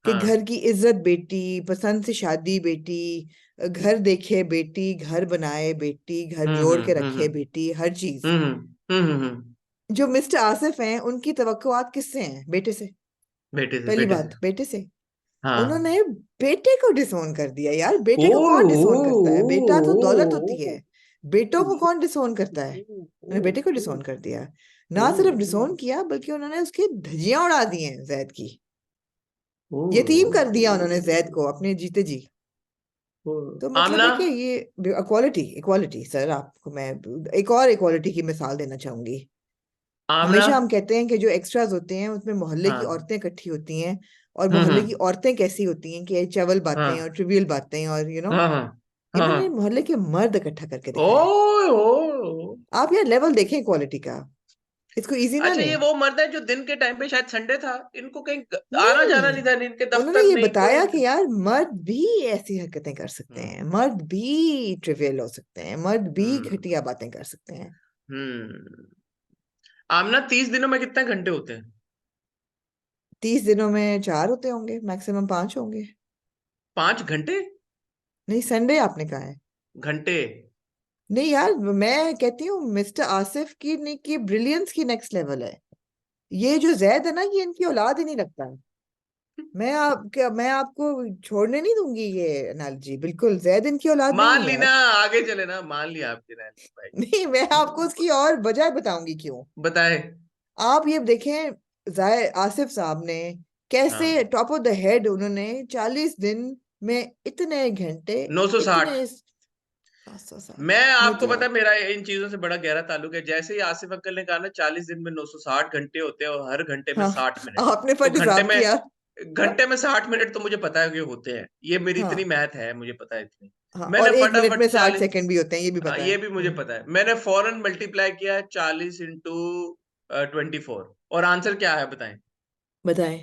कि हाँ. घर की इज्जत बेटी, पसंद से शादी बेटी, घर देखे बेटी, घर बनाए बेटी, घर जोड़ के रखे हम्म. बेटी, हर चीज। हम्म हम्म. जो मिस्टर आसिफ हैं उनकी तवक्कुआत किससे हैं? बेटे से। बेटे से, पहली बेटे से. बात, बेटे से। हाँ. उन्होंने बेटे को डिसोन कर दिया यार। ओ बेटे को कौन डिसोन करता है? बेटा तो दौलत होती ओ है। बेटों को कौन डिसोन करता है? ओ उन्होंने बेटे को डिसोन कर दिया। ओ ना सिर्फ डिसोन किया, बल्कि उन्होंने उसकी धज्जियां उड़ा दी हैं जैद की। ओ यतीम कर दिया उन्होंने जैद को अपने जीते जी। ओ. तो मतलब आमना. है कि ये इक्वालिटी, इक्वालिटी सर, आपको मैं एक और इक्वालिटी की मिसाल देना चाहूंगी। आमना. हमेशा हम कहते हैं कि जो एक्स्ट्राज होते हैं उसमें मोहल्ले की हाँ. औरतें इकट्ठी होती हैं। और मोहल्ले की हम्म. औरतें कैसी होती हैं कि चवल बातें और हाँ ट्रिवियल बातें और हाँ हाँ हाँ इन्होंने हाँ. मोहल्ले के मर्द इकट्ठा करके ओ दिखाया है। ओ. आप यार लेवल देखें क्वालिटी का। इसको इजी ना अच्छा, ये लें। वो मर्द है जो दिन के टाइम पे शायद संडे था, इनको कहीं आना जाना नहीं नहीं, था, इनके उन्होंने दफ्तर ये नहीं कोई. बताया कि यार मर्द भी ऐसी हरकतें कर सकते हम्म हैं, मर्द भी ट्रिवियल हो सकते हैं, मर्द भी हम्म घटिया बातें कर सकते हैं। हम्म. आमना, 30 दिनों में कितने घंटे होते हैं? 30 दिनों में 4 होते होंगे, मैक्सिमम 5 होंगे। 5 घंटे? नहीं, संडे आपने कहा है। घंटे. नहीं यार, मैं कहती हूँ मिस्टर आसिफ की नहीं की ब्रिलियंस की नेक्स्ट लेवल है। ये जो जैद है ना, ये इनकी औलाद ही नहीं लगता है। मैं आपको छोड़ने नहीं दूंगी ये एनालॉजी। बिल्कुल जैद इनकी औलाद नहीं मान है ली ना, यार। आगे चले ना, मान लिया आपके नानी भाई. नहीं, मैं आपको उसकी और वजह बताऊंगी क्यों। बताए. आप ये देखें, जाय आसिफ साहब ने कैसे हाँ. टॉप ऑफ द हेड उन्होंने 40 दिन में इतने घंटे, 960. इतने 760। मैं नहीं आपको तो पता है, मेरा इन चीजों से बड़ा गहरा ताल्लुक है. जैसे ही आसिफ अंकल ने कहा ना 40 दिन में 960 घंटे होते हैं और हर घंटे में हाँ, 60 मिनट, आपने तो फट हिसाब किया। घंटे में 60 मिनट तो मुझे पता है कि होते हैं. ये मेरी इतनी हाँ मैथ है, मुझे पता है इतनी. हाँ, मैंने और 1 मिनट में फटाफट 60 40. सेकंड भी होते हैं, ये भी हाँ, पता है। ये भी मुझे पता है. मैंने फौरन मल्टीप्लाई किया 40 इंटू 24, और आंसर क्या है बताएं? बताएं।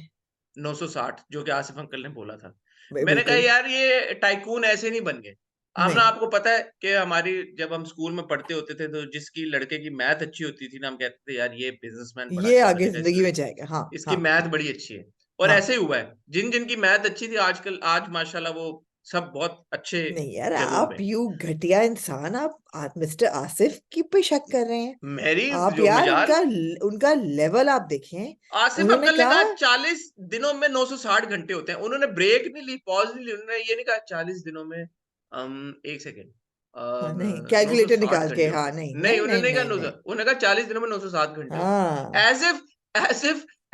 960, जो कि आसिफ अंकल ने बोला था. मैंने कहा बिल्कुल। यार ये टाइकून ऐसे नहीं बन गए. आमना, नहीं, आपको पता है कि हमारी जब हम स्कूल में पढ़ते होते थे तो जिसकी लड़के की मैथ अच्छी होती थी ना, हम कहते थे यार ये बिजनेसमैन बड़ा ये अच्छा आगे बनेगा, जिंदगी में जाएगा। हाँ इसकी हाँ मैथ बड़ी अच्छी है. और हाँ। ऐसे ही हुआ है. जिन जिन की मैथ अच्छी थी आजकल, आज माशाल्लाह वो सब बहुत अच्छे नहीं यार, जगहों आप पे. यू घटिया इंसान, आप मिस्टर आसिफ की पे शक कर रहे हैं। मेरी आप जो यार मजाल. उनका उनका लेवल आप देखें। आसिफ उन्होंने अंकल ने कहा। कहा 40 दिनों में 960 घंटे होते हैं. उन्होंने ब्रेक नहीं ली, पॉज नहीं ली. उन्होंने ये नहीं कहा 40 दिनों में, एक सेकेंड, हाँ, नहीं, नौ सौ कैलकुलेटर साठ निकाल के, घंटे हाँ, होते हैं. नहीं नहीं, नहीं उन्होंने नहीं नहीं कहा नहीं 900, नहीं। उन्होंने कहा 40 दिनों में 960 घंटे होते हाँ, हैं.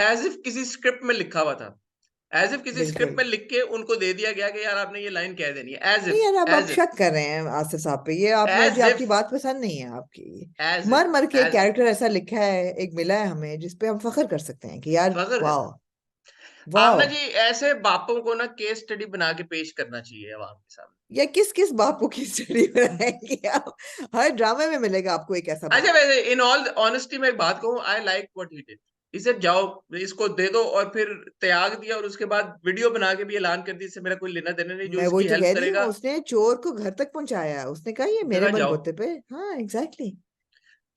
एज इफ किसी स्क्रिप्ट में लिखा हुआ था. एज इफ किसी स्क्रिप्ट बिल्कुल। में लिख के उनको दे दिया गया कि यार आपने ये लाइन कह देनी है. एज नहीं इफ. यार, अब आप एज इफ. शक कर रहे हैं आसिफ साहब पे। ये आप, मुझे एज आपकी इफ. बात पसंद नहीं है आपकी। एज मर इफ. मर के एक एज इफ. कैरेक्टर ऐसा लिखा है, एक मिला है हमें जिसपे हम फख्र कर सकते हैं कि यार फख्र वाह, करना. वाह। आमना जी, ऐसे बापों को ना केस स्टडी बना के पेश करना चाहिए अवाम के सामने. या किस किस बापू की स्टडी बनाएंगे आप? हर ड्रामे में मिलेगा आपको एक ऐसा अच्छा, बाप। वैसे इन ऑल ऑनेस्टी में एक बात कहूँ, I like what he did. इसे जाओ, इसको दे दो, और फिर त्याग दिया, और उसके बाद वीडियो बना के भी ऐलान कर दी इससे मेरा कोई लेना देना नहीं, जो मैं वही इसकी तो हेल्प कह रही हूँ, करेगा. उसने चोर को घर तक पहुंचाया, उसने कहा ये मेरे जगह जाओ. बलबूते पे। हाँ, एग्जैक्टली।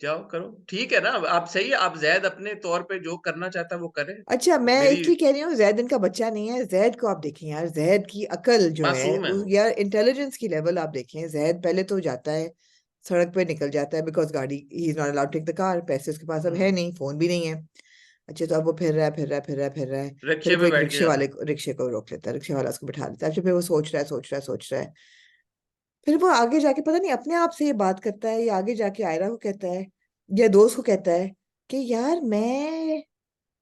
जाओ करो, ठीक है ना. आप सही है, आप जैद अपने तौर पे जो करना चाहता है वो करे. अच्छा, मैं मेरी. इसलिए कह रही हूँ जैद इनका बच्चा नहीं है। जैद को आप देखें यार, जैद की अकल जो है मासूम है वो. यार, इंटेलिजेंस की लेवल आप देखें। जैद पहले तो जाता है, सड़क पे निकल जाता है, बिकॉज गाड़ी, he is not allowed take the car, पैसे उसके पास अब है हम्म. नहीं, फोन भी नहीं है। अच्छा, तो अब वो फिर रहा है, फिर रहा है, फिर रहा है, फिर रहा है। फिर रिक्शे वो पे एक बैठ के जाता है. रिक्शे को रोक लेता है, रिक्शे वाला उसको बिठा लेता है। अच्छा, फिर वो सोच रहा है, सोच रहा है, सोच रहा है। फिर वो आगे जाके पता नहीं अपने आप से ये बात करता है, या आगे जाके आयरा को कहता है, या दोस्त को कहता है कि यार मैं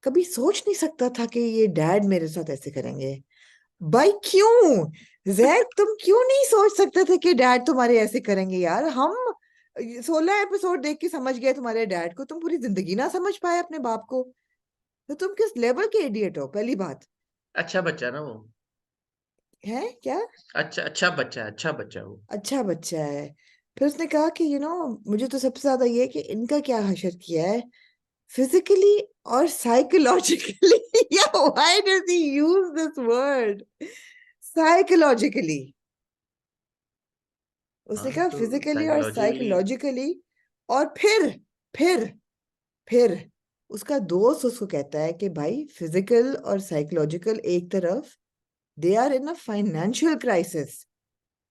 कभी सोच नहीं सकता था कि ये डैड मेरे साथ ऐसे करेंगे? भाई क्यों? जैद तुम क्यों नहीं सोच सकते थे कि डैड तुम्हारे ऐसे करेंगे यार? हम 16 एपिसोड देख के समझ गए तुम्हारे डैड को, तुम पूरी जिंदगी ना समझ पाए अपने बाप को? तो तुम किस लेवल के इडियट हो, पहली बात। अच्छा बच्चा ना वो। है क्या? अच्छा बच्चा है, अच्छा बच्चा है वो। अच्छा बच्चा है। फिर उसने कहा कि मुझे तो सबसे ज्यादा ये है कि इनका क्या हशर किया है, फिजिकली और साइकोलॉजिकली। या why does he use this word, psychologically? उसने हाँ कहा तो फिजिकली और साइकोलॉजिकली। साइकोलॉजिकली। और फिर फिर उसका दोस्त उसको कहता है कि भाई फिजिकल और साइकोलॉजिकल एक तरफ, they are in a financial crisis.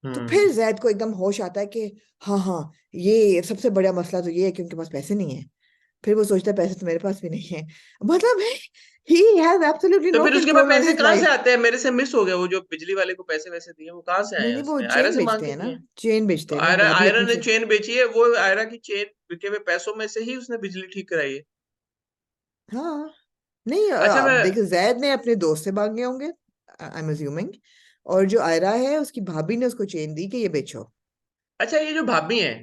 तो फिर हम्म। जैद को एकदम होश आता है कि हाँ हाँ, ये सबसे बड़ा मसला तो ये है कि उनके पास पैसे नहीं है। फिर वो सोचता है पैसे तो मेरे पास भी नहीं है। मतलब है, ही हैज एब्सोल्युटली तो नो फिर उसके बाद कंट्रोल ऑन पैसे हिज कहाँ से लाइफ। आते हैं? मेरे से मिस हो गया, वो जो बिजली वाले को पैसे वैसे दिए वो कहाँ से आए नहीं हैं? नहीं, वो उसने आयरा चेन से मांग बेचते के हैं ना, दिए हैं। चेन तो बेचते हैं ना आयरा भाभी आयरा अपनी ने से। चेन बेची है, वो आयरा की चेन बिके हुए पैसों में से ही उसने बिजली ठीक कराई है। हाँ। नहीं, अच्छा मैं। देखो जैद ने अपने दोस्त से मांगे होंगे, आई एम अज्यूमिंग। और जो आयरा है उसकी भाभी ने उसको चेन दी कि ये बेचो। अच्छा ये जो भाभी है,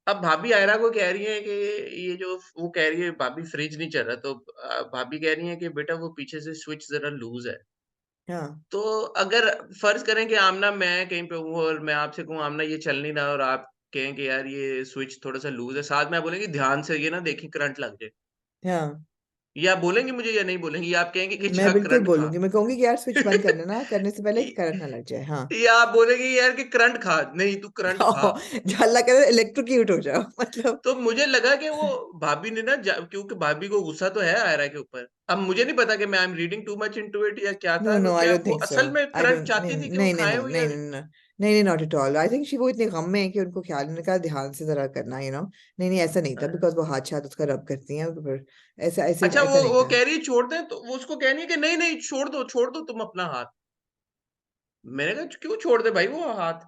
अब भाभी आयरा को कह रही है कि ये जो वो कह रही है भाभी फ्रिज नहीं चल रहा, तो भाभी कह रही है कि बेटा वो पीछे से स्विच जरा लूज है। हाँ तो अगर फर्ज करें कि आमना मैं कहीं पे हूँ और मैं आपसे कहूँ आमना ये चल नहीं रहा, और आप कहें कि यार ये स्विच थोड़ा सा लूज है, साथ में आप बोलेंगे ध्यान से ये ना देखिए करंट लग जाए। हाँ, ये आप बोलेंगे मुझे या नहीं बोलेंगे? या आप कहेंगे कि मैं जा बिल्कुल करंट खा? बोलूंगी, मैं कहूंगी कि यार स्विच बंद कर लेना, करने से पहले करंट ना लग जाए। हाँ। या आप बोलेंगे यार कि करंट खा, नहीं तू करंट खा। जो अल्लाह करे इलेक्ट्रोक्यूट हो जाओ। मतलब। तो मुझे लगा कि वो भाभी ने ना क्योंकि भाभी को गुस्सा तो है आयरा के ऊपर। अब मुझे नहीं पता कि मैं I am reading too much into it या क्या नो था, नो, आई क्या डोंट वो थिंक सो। असल में आई करंट डोंट, नहीं चाहती थी कि वो नहीं नहीं खाए नहीं हो नहीं या? नहीं नहीं नहीं नहीं, not at all. I think she वो इतने गम में है कि उनको ख्याल नहीं, का ध्यान से जरा करना, नहीं नहीं, ऐसा नहीं था, बिकॉज वो हाथ हाथ उसका रब करती हैं तो फिर ऐसा ऐसे अच्छा ऐसा नहीं वो था। कह रही है छोड़ दे, तो वो उसको कह रही है कि नहीं नहीं छोड़ दो तुम अपना हाथ। मैंने कहा क्यों छोड़ दे भाई वो हाथ?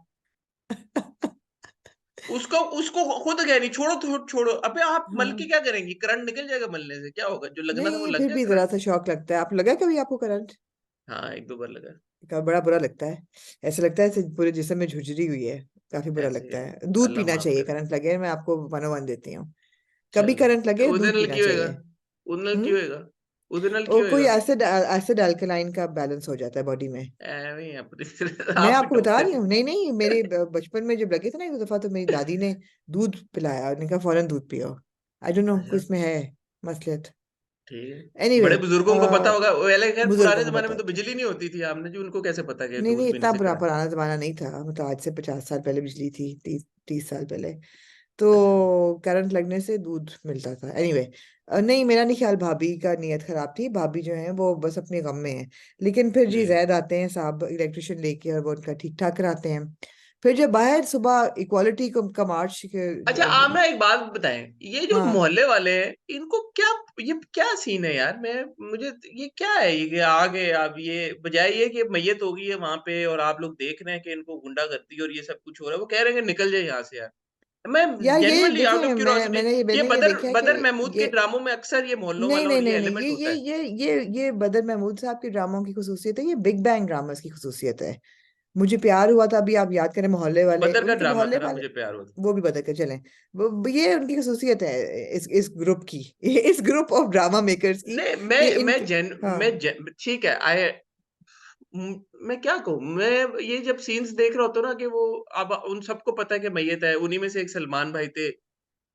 उसको उसको खुद कह रही छोड़ो छोड़ो। अबे आप मल के हाँ। क्या करेंगी? करंट निकल जाएगा, मलने से क्या होगा? जो लगना था वो नहीं, लग फिर गया भी जरा करंट। सा शौक लगता है। आप लगा कभी आपको करंट? हाँ एक दो बार लगा। का बड़ा बुरा लगता है। ऐसा लगता है जैसे पूरे जिस्म में झुर्झुरी हुई है। काफी बुरा ऐसे लगता है। है, दूध अल्लाह पीना माफ चाहिए करे। करंट लगे। मैं आपको 101 देती हूँ, कभी चलो करंट तो लगे उधर दूध नल पीना क्यों होएगा? चाहिए। उधर नल हम्म। क्यों होएगा? उधर नल वो क्यों कोई होएगा? एसिड एसिड अल्कलाइन का बैलेंस हो जाता है बॉडी में। एਵੇਂ ही अपनी मैं आप भी आपको बता डॉक्टर रही ही। हूँ, नहीं नहीं, मेरे बचपन में जब लगे थे ना एक दफा, तो मेरी दादी ने दूध पिलाया और उन्होंने कहा फौरन दूध पियो। आई डोंट नो अच्छा कुछ में है मसलियत। ठीक है। एनीवे, बड़े बुजुर्गों को पता होगा वो, पहले खैर पुराने बुजुर्गों को जमाने पता में तो होता है। बिजली नहीं होती थी, आपने जी उनको कैसे पता कि नहीं नहीं, दूध पीने इतना से करंट। पुराना जमाना नहीं था, मतलब आज से 50 साल पहले बिजली थी, 30 साल पहले। अच्छा। तो करंट लगने से दूध मिलता था। एनीवे, नहीं, मेरा नहीं ख्याल भाभी का नीयत खराब थी, भाभी जो है वो बस अपने गम में है। लेकिन फिर जी हम्म। जैद आते हैं साहब इलेक्ट्रिशियन लेके, और वो उनका ठीक ठाक कराते हैं। फिर जब बाहर सुबह इक्वालिटी का मार्च अच्छा आप ना एक बात बताएं, ये जो हाँ। मोहल्ले वाले हैं इनको क्या, ये क्या सीन है यार? मैं मुझे ये क्या है, ये आ गए अब, ये बजाय ये कि मैयत हो गई है वहां पे और आप लोग देख रहे हैं कि इनको गुंडागर्दी और ये सब कुछ हो रहा है, वो कह रहे हैं कि निकल जाए यहाँ से यार। मैं यार ये जेन्युइनली आउट ऑफ देखें, क्यूरियोसिटी, ये मैंने ये बदर देखा है कि बदर महमूद के ये, ड्रामों में अक्सर ये मोहल्लों नहीं वाला नहीं और ये नहीं नहीं, एलिमेंट होता है। ये बदर महमूद साहब के ड्रामों की खसूसियत है, ये बिग बैंग ड्रामास की खसूसियत है। मुझे प्यार हुआ था, अभी आप याद करें, मोहल्ले वाले, बदर का उनके ड्रामा मोहल्ले था ना, वाले। मुझे प्यार हुआ था। वो भी बदल कर चलें। ये उनकी खसूसियत है, इस ग्रुप की, इस ग्रुप ऑफ ड्रामा मेकर्स की, नहीं कि मैं इनके। जेन हाँ। ठीक है आई, मैं क्या कहूँ, मैं ये जब सीन्स देख रहा होता हूँ ना कि वो, अब उन सबको पता है कि मैयत है, उन्हीं में से एक सलमान भाई थे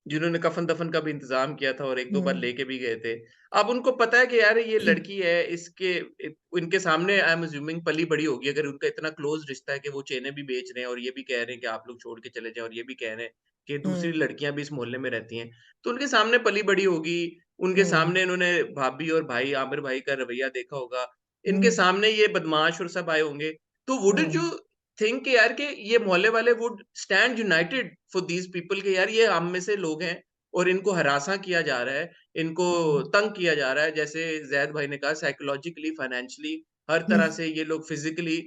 जिन्होंने कफन-दफन का भी इंतज़ाम किया था और 1-2 बार हम्म लेके भी गए थे। अब उनको पता है कि यार ये लड़की है, इसके इनके सामने आई एम अज़्यूमिंग पली-बड़ी होगी, अगर उनका इतना क्लोज़ रिश्ता है कि वो चेनें भी बेच रहे हैं और ये भी कह रहे हैं कि आप लोग छोड़ के चले जाएँ, और ये भी कह रहे हैं कि दूसरी हम्म लड़कियाँ भी इस मोहल्ले में रहती हैं। तो उनके सामने पली-बड़ी होगी, उनके हम्म सामने इन्होंने भाभी और भाई आमिर भाई का रवैया देखा होगा, इनके हम्म सामने ये बदमाश और सब आए होंगे। तो वुडन्ट यू हम्म थिंक कि यार कि ये मोहल्ले वाले would stand United for these people कि यार ये हम में से लोग हैं और इनको हरासा किया जा रहा है, इनको हम्म तंग किया जा रहा है, जैसे ज़ैद भाई ने कहा साइकोलॉजिकली, फाइनेंशियली, हर हम्म तरह से ये लोग फिज़िकली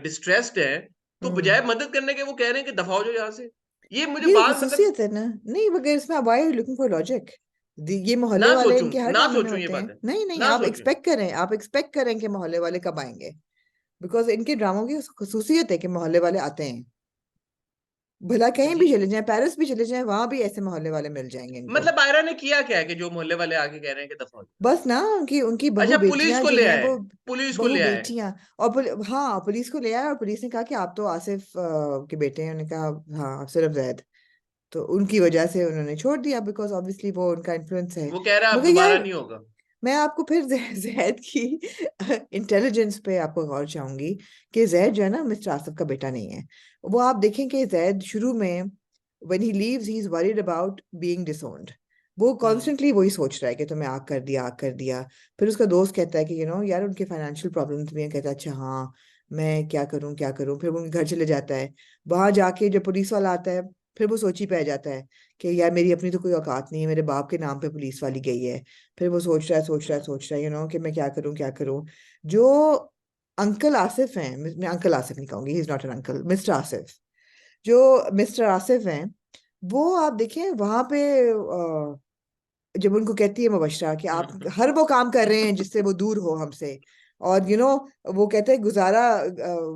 डिस्ट्रेस्ड हैं, तो हम्म। बजाय मदद करने के वो कह रहे हैं कि दफ़ा हो जाओ यहाँ से। ये मुझे ये तो बात मतलब। खसूसियत है ना। नहीं, मगर इसमें why are you looking for logic? ये मोहल्ले ना वाले सोचूं, इनके हर ना ड्रामे में सोचूं ये होते हैं। बात है, नहीं नहीं, ना आप सोचूं। एक्सपेक्ट करें, आप एक्सपेक्ट करें कि मोहल्ले वाले कब आएंगे, बिकॉज इनके ड्रामों की खसूसियत है कि मोहल्ले वाले आते हैं। भला कहीं ये भी चले जाएं, पेरिस भी चले जाएं, वहां भी ऐसे मोहल्ले वाले मिल जाएंगे इनको। मतलब आयरा ने किया क्या है कि जो मोहल्ले वाले आके कह रहे हैं कि दफा हो जाओ? बस ना, उनकी उनकी बहू अच्छा, पुलिस बेटियां को जो ले हैं आए, वो, पुलिस को बहू ले आए। बेटियां, और हाँ पुलिस को ले आया, और पुलिस ने कहा कि आप तो आसिफ के बेटे हैं। उन्होंने कहा हाँ सिर्फ जैद। तो उनकी वजह से उन्होंने छोड़ दिया, बिकॉज ऑब्वियसली वो उनका इन्फ्लुएंस है। वो कह रहा है अब मगर दोबारा यार, नहीं होगा। मैं आपको फिर जैद की इंटेलिजेंस पे आपको गौर चाहूंगी कि जैद जो है ना मिस्टर आसिफ का बेटा नहीं है। वो आप देखें कि जैद शुरू में when he leaves he is worried about being disowned. वो हम्म, कॉन्स्टेंटली वही सोच रहा है कि तुम्हें आग कर दिया, आग कर दिया। फिर उसका दोस्त कहता है कि यार उनके फाइनेंशियल प्रॉब्लम्स भी हैं। कहता है अच्छा हाँ, मैं क्या करूं क्या करूं। फिर वो उनके घर चले जाता है। वहां जाके जब पुलिस वाला आता है, फिर वो सोची पै जाता है कि यार मेरी अपनी तो कोई औकात नहीं है, मेरे बाप के नाम पे पुलिस वाली गई है। फिर वो सोच रहा है, सोच रहा है, हम्म, सोच रहा है कि मैं क्या करूं क्या करूं। जो अंकल आसिफ हैं, मैं अंकल आसिफ नहीं कहूंगी, ही is not an uncle, mister Asif. जो मिस्टर आसिफ हैं, वो आप देखें वहां पे जब उनको कहती है मुबशरा कि आप हम्म, हर वो काम कर रहे हैं जिससे वो दूर हो हमसे, और वो कहते हैं गुजारा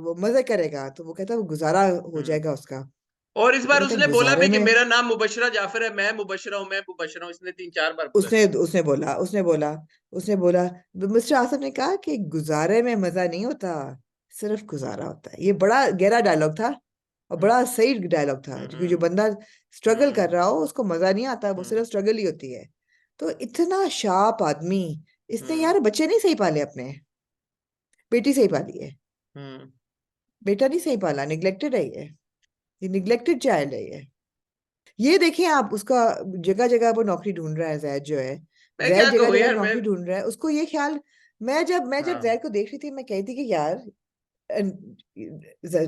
वो मजे करेगा, तो वो कहता है वो गुजारा हो हम्म। जाएगा उसका। और इस तो बार कहता है उसने बोला भी गुजारे कि में, मेरा नाम मुबशरा जाफर है, मैं मुबशरा हूँ, मैं मुबशरा हूँ, इसने 3-4 बार बोला। उसने उसने बोला मिस्टर आसफ ने कहा कि गुजारे में मजा नहीं होता, सिर्फ गुजारा होता है। ये बड़ा गहरा डायलॉग था, और हम्म, बड़ा सही डायलॉग था, क्योंकि जो हम्म, बंदा स्ट्रगल कर हम्म, रहा हो उसको मजा नहीं आता, वो हम्म, सिर्फ स्ट्रगल ही होती है। तो इतना शार्प आदमी, इसने हम्म, यार बच्चे नहीं सही पाले अपने, बेटी सही पाली है, हम्म। बेटा नहीं सही पाला, निग्लेक्टेड है ये निग्लेक्टेड चाइल्ड है ये देखें आप उसका, जगह जगह वो नौकरी ढूंढ रहा है जैद जो है। मैं जैद क्या जगह कहूँ जगह यार, मैं। नौकरी ढूंढ रहा है, उसको ये ख्याल, मैं जब हाँ, जैद को देख रही थी, मैं कहती थी कि यार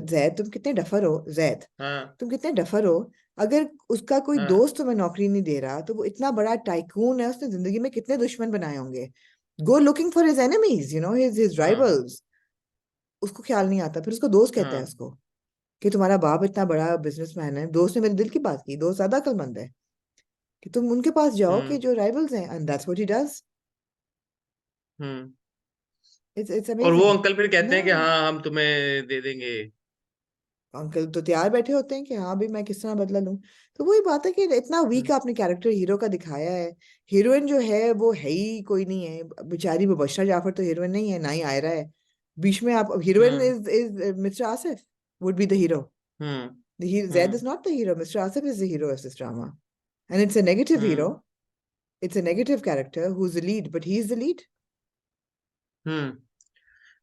जैद तुम कितने डफर हो, जैद हाँ, तुम कितने डफर हो। अगर उसका कोई हाँ, दोस्त तुम्हें नौकरी नहीं दे रहा, तो वो इतना बड़ा टाइकून है, उसने जिंदगी में कितने दुश्मन बनाए होंगे। गो looking for his enemies, his हाँ, राइवल्स। उसको ख्याल नहीं आता। फिर उसको दोस्त कहता है हाँ, उसको कि तुम्हारा बाप इतना बड़ा बिजनेसमैन है। दोस्त ने मेरे दिल की बात की, दोस्त ज्यादा अक्लमंद है, कि तुम उनके पास जाओ कि हम्म, जो राइवल्स हैं, and that's what he does. Hmm. It's और वो अमेजिंग। अंकल फिर कहते ना, हैं कि हाँ हम तुम्हें दे देंगे। अंकल तो तैयार बैठे होते हैं कि हाँ भी मैं किस तरह बदला लूं। तो वही बात है कि इतना वीक हम्म, आपने कैरेक्टर हीरो का दिखाया है। हीरोइन जो है वो है ही कोई नहीं है बेचारी। वो बशरा जाफर तो हीरोइन नहीं है, ना ही आयरा है। बीच में आप, heroine hmm, is mister Asif, would be the hero. Hmm, Zaid is hmm, not the hero. Mr. Asif is the hero of this drama. And it's a negative hero. Hmm, It's a negative character who's the lead, but he's the lead. हम्म।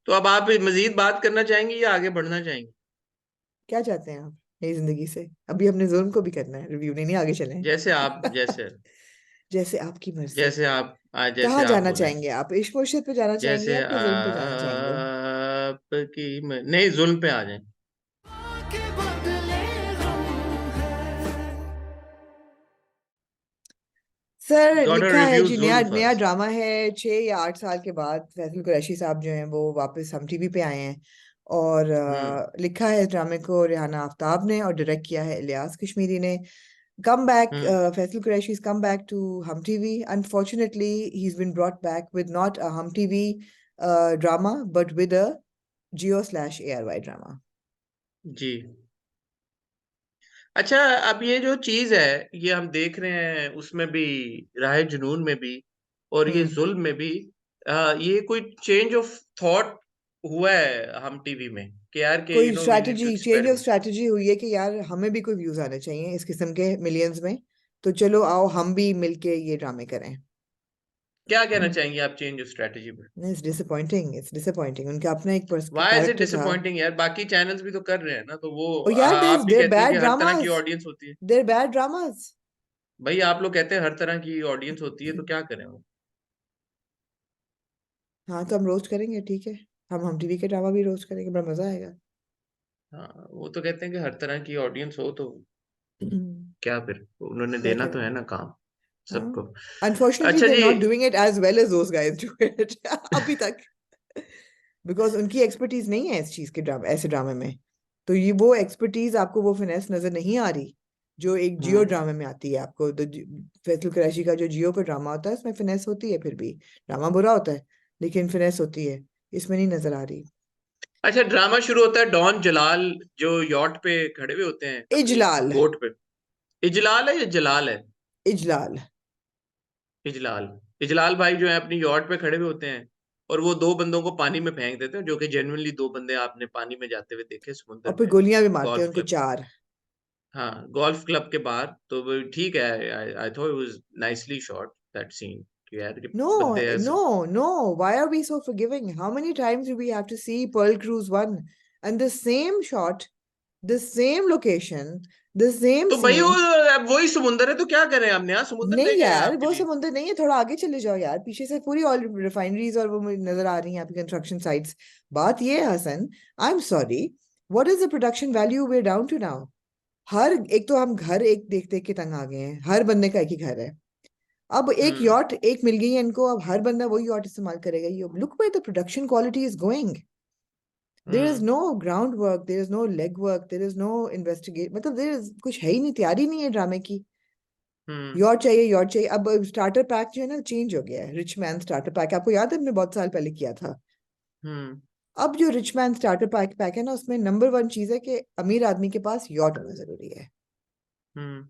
तो अब आप मजीद बात करना चाहेंगे या आगे बढ़ना चाहेंगे? क्या चाहते हैं आप नई जिंदगी से? अभी अपने जुल्म को भी करना है, रिव्यू नहीं, नहीं आगे चलें। जैसे आप, जैसे जैसे आपकी मर्जी। जैसे आप आज जैसे कहाँ आप जाना बोले। चाहेंगे आप? इश्क मुर्शिद पे जाना चाहेंगे जैसे या अपने जुल्म पे जाना चाहेंगे? नहीं, जुल्म पे आ जाए। के बदले गम है। सर गॉट लिखा है रिव्यू जी, नया जुल्म नया फर्स्ट। ड्रामा है। 6 या 8 साल के बाद फैसल कुरैशी साहब जो हैं वो वापस हम टीवी पे आए हैं। और हम्म, लिखा है इस ड्रामे को रेहाना आफ्ताब ने, और डायरेक्ट किया है इलियास कश्मीरी ने। Come back, hmm, Faisal Qureshi's come back to Hum TV. Unfortunately, he's been brought back with not a Hum TV drama, but with a Geo/ARY drama. जी। अच्छा, अब ये जो चीज है, ये हम देख रहे हैं उसमें भी, राहे जुनून में भी, और ये हम्म। जुल्म में भी। ये कोई चेंज ऑफ थॉट हुआ है हम टीवी में कि यार के कोई we need to strategy, change of experiment. Strategy हुई है कि यार हमें भी कोई व्यूज आने चाहिए इस किस्म के मिलियंस में, तो चलो आओ हम भी मिलके ये ड्रामे करें। क्या कहना चाहेंगे आप चेंज ऑफ स्ट्रेटजी पे? It's disappointing, it's disappointing. उनका अपना एक वाई इज इट कैरेक्टर था। डिसअपॉइंटिंग यार, बाकी चैनल्स भी तो कर रहे हैं ना, तो वो और यार आप भी देर कहते हैं कि बैड हर तरह की ड्रामाज, ऑडियंस होती है। देर बैड ड्रामाज। भाई आप लोग कहते हैं हर तरह की ऑडियंस होती है, तो क्या करें वो? हाँ तो हम रोस्ट करेंगे, ठीक है। हम टीवी के ड्रामा भी रोस्ट करेंगे, बड़ा मजा आएगा। हाँ, वो तो कहते हैं कि हर तरह की ऑडियंस हो, तो हम्म, क्या फिर, उन्होंने क्या देना तो है करें। ना काम हाँ, सबको। अनफॉर्चुनेटली अच्छा दे जी। Not doing it as well as those guys do it अभी तक, बिकॉज उनकी एक्सपर्टीज नहीं है इस चीज के ड्रामा, ऐसे ड्रामे में। तो ये वो एक्सपर्टीज आपको वो फिनेस नजर नहीं आ रही जो एक जियो ड्रामे में आती है। आपको तो फैसल कुरैशी का जो जियो का ड्रामा होता है उसमें फिनेस होती है, फिर भी ड्रामा बुरा होता है लेकिन फिनेस होती है, इसमें नहीं नजर आ रही। अच्छा, ड्रामा शुरू होता है डॉन जलाल जो यॉट पे खड़े हुए होते हैं अपनी इजलाल। बोट पे। इजलाल है या जलाल है? इजलाल। इजलाल। इजलाल भाई जो है अपनी यॉट पे खड़े हुए होते हैं, और वो दो बंदों को पानी में फेंक देते हैं, जो कि जेन्युइनली दो बंदे आपने पानी में जाते हुए देखे और समुद्र फिर में, गोलियां भी मारते हैं गोल्फ उनको क्लब। 4। हाँ, गोल्फ क्लब के बाहर। तो वो ठीक है, I thought it was nicely shot that scene कि यार ये No, बंदे ऐसे। no, no. Why are we so forgiving? How many times do we have to see Pearl Cruise 1 and the same shot, the same location, the same तो भाई वो scene? अब वही समुंदर है, तो क्या करें हम यहाँ, समुंदर नहीं लेके आए यार, आपके वो लिए। समुद्र नहीं है, थोड़ा आगे चले जाओ यार, पीछे से पूरी ऑयल रिफाइनरीज और वो मुझे नजर आ रही हैं आपकी कंस्ट्रक्शन साइट्स। बात ये है Hasan, I am sorry, what is the production value way down to now? हर एक तो हम घर एक देख देख के तंग आ गए हैं, हर बंदे का एक ही घर है। अब एक हम्म। यॉट एक मिल गई है इनको, अब हर बंदा वही यॉट इस्तेमाल करेगा। ये look where the production quality is going. There is hmm. No ground work, there is no leg work, there is no investigate, मतलब देयर इज कुछ है ही नहीं, तैयारी नहीं है ड्रामे की। हम्म। यॉट चाहिए, यॉट चाहिए। अब स्टार्टर पैक जो है ना चेंज हो गया है, रिच मैन स्टार्टर पैक, आपको याद है हमने बहुत साल पहले किया था। हम्म। अब जो rich man starter pack pack है ना, उसमें नंबर 1 चीज है कि अमीर आदमी के पास यॉट होना जरूरी है। हम्म।